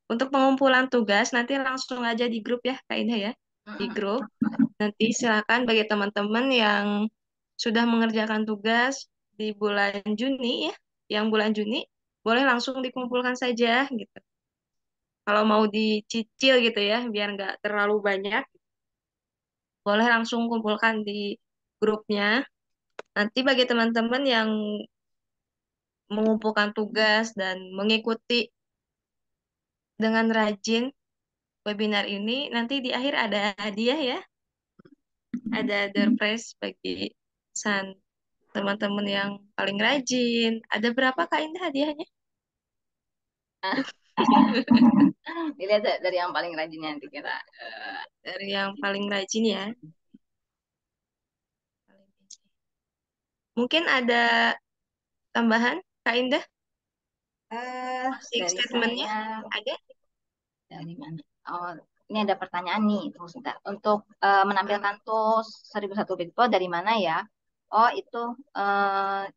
Untuk pengumpulan tugas nanti langsung aja di grup ya Kak Indah ya. Di grup. Nanti silakan bagi teman-teman yang sudah mengerjakan tugas di bulan Juni ya, yang bulan Juni boleh langsung dikumpulkan saja gitu. Kalau mau dicicil gitu ya, biar nggak terlalu banyak, boleh langsung kumpulkan di grupnya. Nanti bagi teman-teman yang mengumpulkan tugas dan mengikuti dengan rajin webinar ini, nanti di akhir ada hadiah ya, ada door prize bagi san teman-teman yang paling rajin. Ada berapa Kak Indah hadiahnya? Dilihat dari yang paling rajinnya nanti kita. Dari yang paling rajin ya. Mungkin ada tambahan Kak Indah? Closing Dari statementnya saya, ada? dari mana? Oh, ini ada pertanyaan nih, tunggu sebentar. Untuk Ah, menampilkan tools 1001 Bit Pro dari mana ya? Oh, itu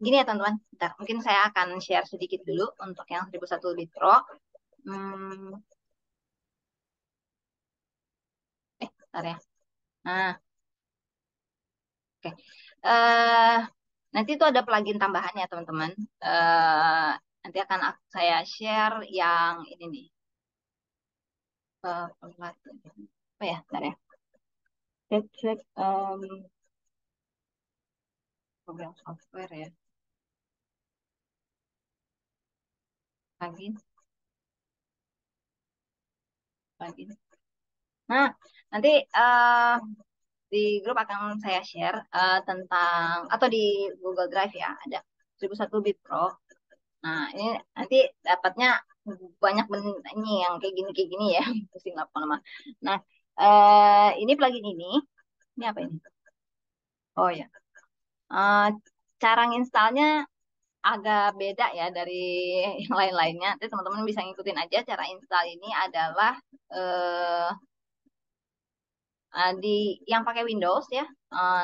gini ya teman-teman. Bentar, mungkin saya akan share sedikit dulu untuk yang 1001 Bit Pro. Hmm, bentar ya. Nah, oke. Eh, nanti itu ada plugin tambahannya teman-teman. Nanti akan saya share yang ini nih. Apa ya? Bentar ya. Cek program software ya. Plugin, plugin. Nah, nanti di grup akan saya share tentang atau di Google Drive ya ada 1001 Bit Pro. Nah, ini nanti dapatnya banyak ini yang kayak gini ya. Pusing lama. Nah, ini plugin ini apa ini? Oh ya. Eh, cara nginstalnya agak beda ya dari yang lain-lainnya. Nanti teman-teman bisa ngikutin aja cara install ini adalah eh, di yang pakai Windows ya.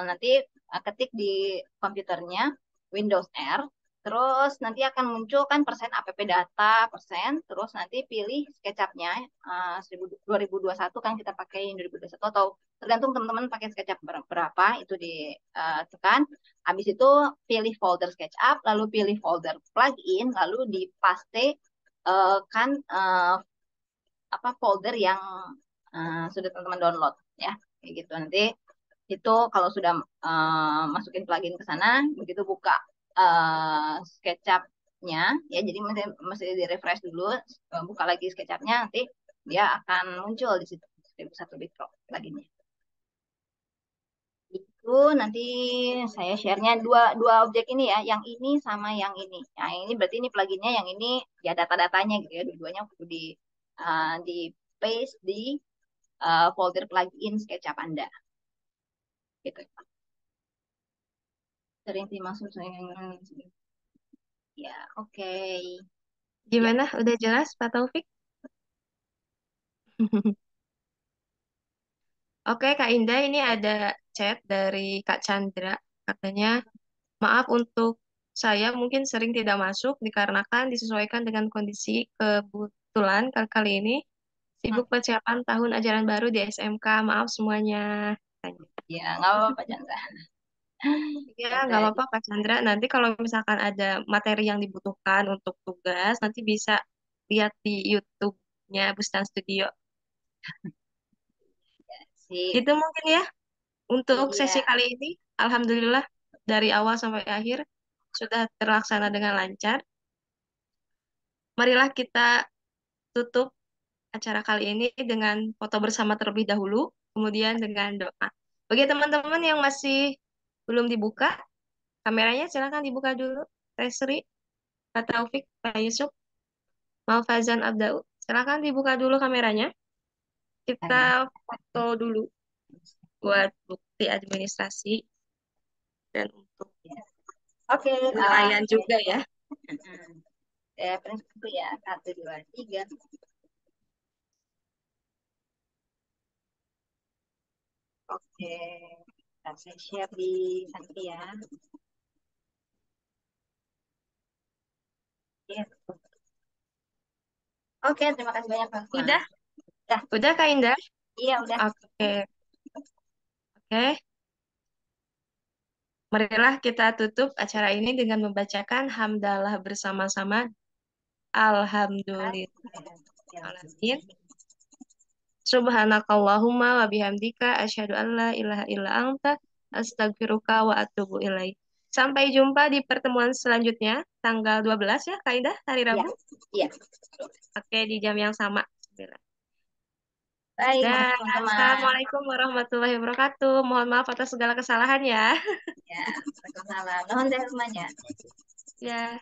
Nanti ketik di komputernya Windows R, terus nanti akan muncul kan persen app data persen, terus nanti pilih SketchUp-nya 2021 kan kita pakai 2021 atau tergantung teman-teman pakai SketchUp berapa itu ditekan. Habis itu pilih folder SketchUp, lalu pilih folder plugin, lalu dipaste kan apa folder yang sudah teman-teman download ya kayak gitu nanti itu kalau sudah masukin plugin ke sana begitu buka SketchUp-nya ya jadi mesti di refresh dulu buka lagi SketchUp-nya nanti dia akan muncul di situ 1001 Bit Pro pluginnya itu nanti saya share-nya dua dua objek ini ya yang ini sama yang ini berarti ini pluginnya yang ini ya data-datanya gitu ya dua-duanya di paste di folder plugin SketchUp Anda. Gitu. Sering dimaksud saya. Ya, oke. Okay. Ya, gimana? Udah jelas Pak Taufik? Oke, Kak Indah, ini ada chat dari Kak Chandra. Katanya, maaf untuk saya mungkin sering tidak masuk dikarenakan disesuaikan dengan kondisi kebetulan kali ini Hmm, sibuk persiapan tahun ajaran baru di SMK. Maaf semuanya. Katanya. ya, nggak apa-apa, Chandra. Ya, Santai nggak aja. apa-apa Kak Chandra. Nanti kalau misalkan ada materi yang dibutuhkan untuk tugas, nanti bisa lihat di YouTube-nya Bustan Studio. Sip. Itu mungkin ya untuk Iya. sesi kali ini. Alhamdulillah dari awal sampai akhir sudah terlaksana dengan lancar. Marilah kita tutup acara kali ini dengan foto bersama terlebih dahulu, kemudian dengan doa. Bagi teman-teman yang masih belum dibuka, kameranya silakan dibuka dulu. Resri, Pak Taufik, Pak Yusuf, Malfazan Abdau, silakan dibuka dulu kameranya. Kita Ayo. foto dulu buat bukti administrasi dan untuk Ya. Oke, penilaian juga ya. print dulu ya. Satu, dua, tiga. Oke. Saya share di nanti ya. Iya. Oke, terima kasih banyak, Bang. Udah, Dah, udah Kak Indah? iya udah. Oke, oke. Marilah kita tutup acara ini dengan membacakan hamdalah bersama-sama. Alhamdulillah. Ya. Subhanakallahumma wa bihamdika asyhadu an la ilaha illa anta astaghfiruka wa atubu ilaik. Sampai jumpa di pertemuan selanjutnya tanggal 12 ya Kak Indah, hari Iya, Rabu. iya. Oke, di jam yang sama. Baik, Dan makasih teman-teman. Assalamualaikum warahmatullahi wabarakatuh. Mohon maaf atas segala kesalahan ya. Ya, Waalaikumsalam. Nuhun deh semuanya. Ya.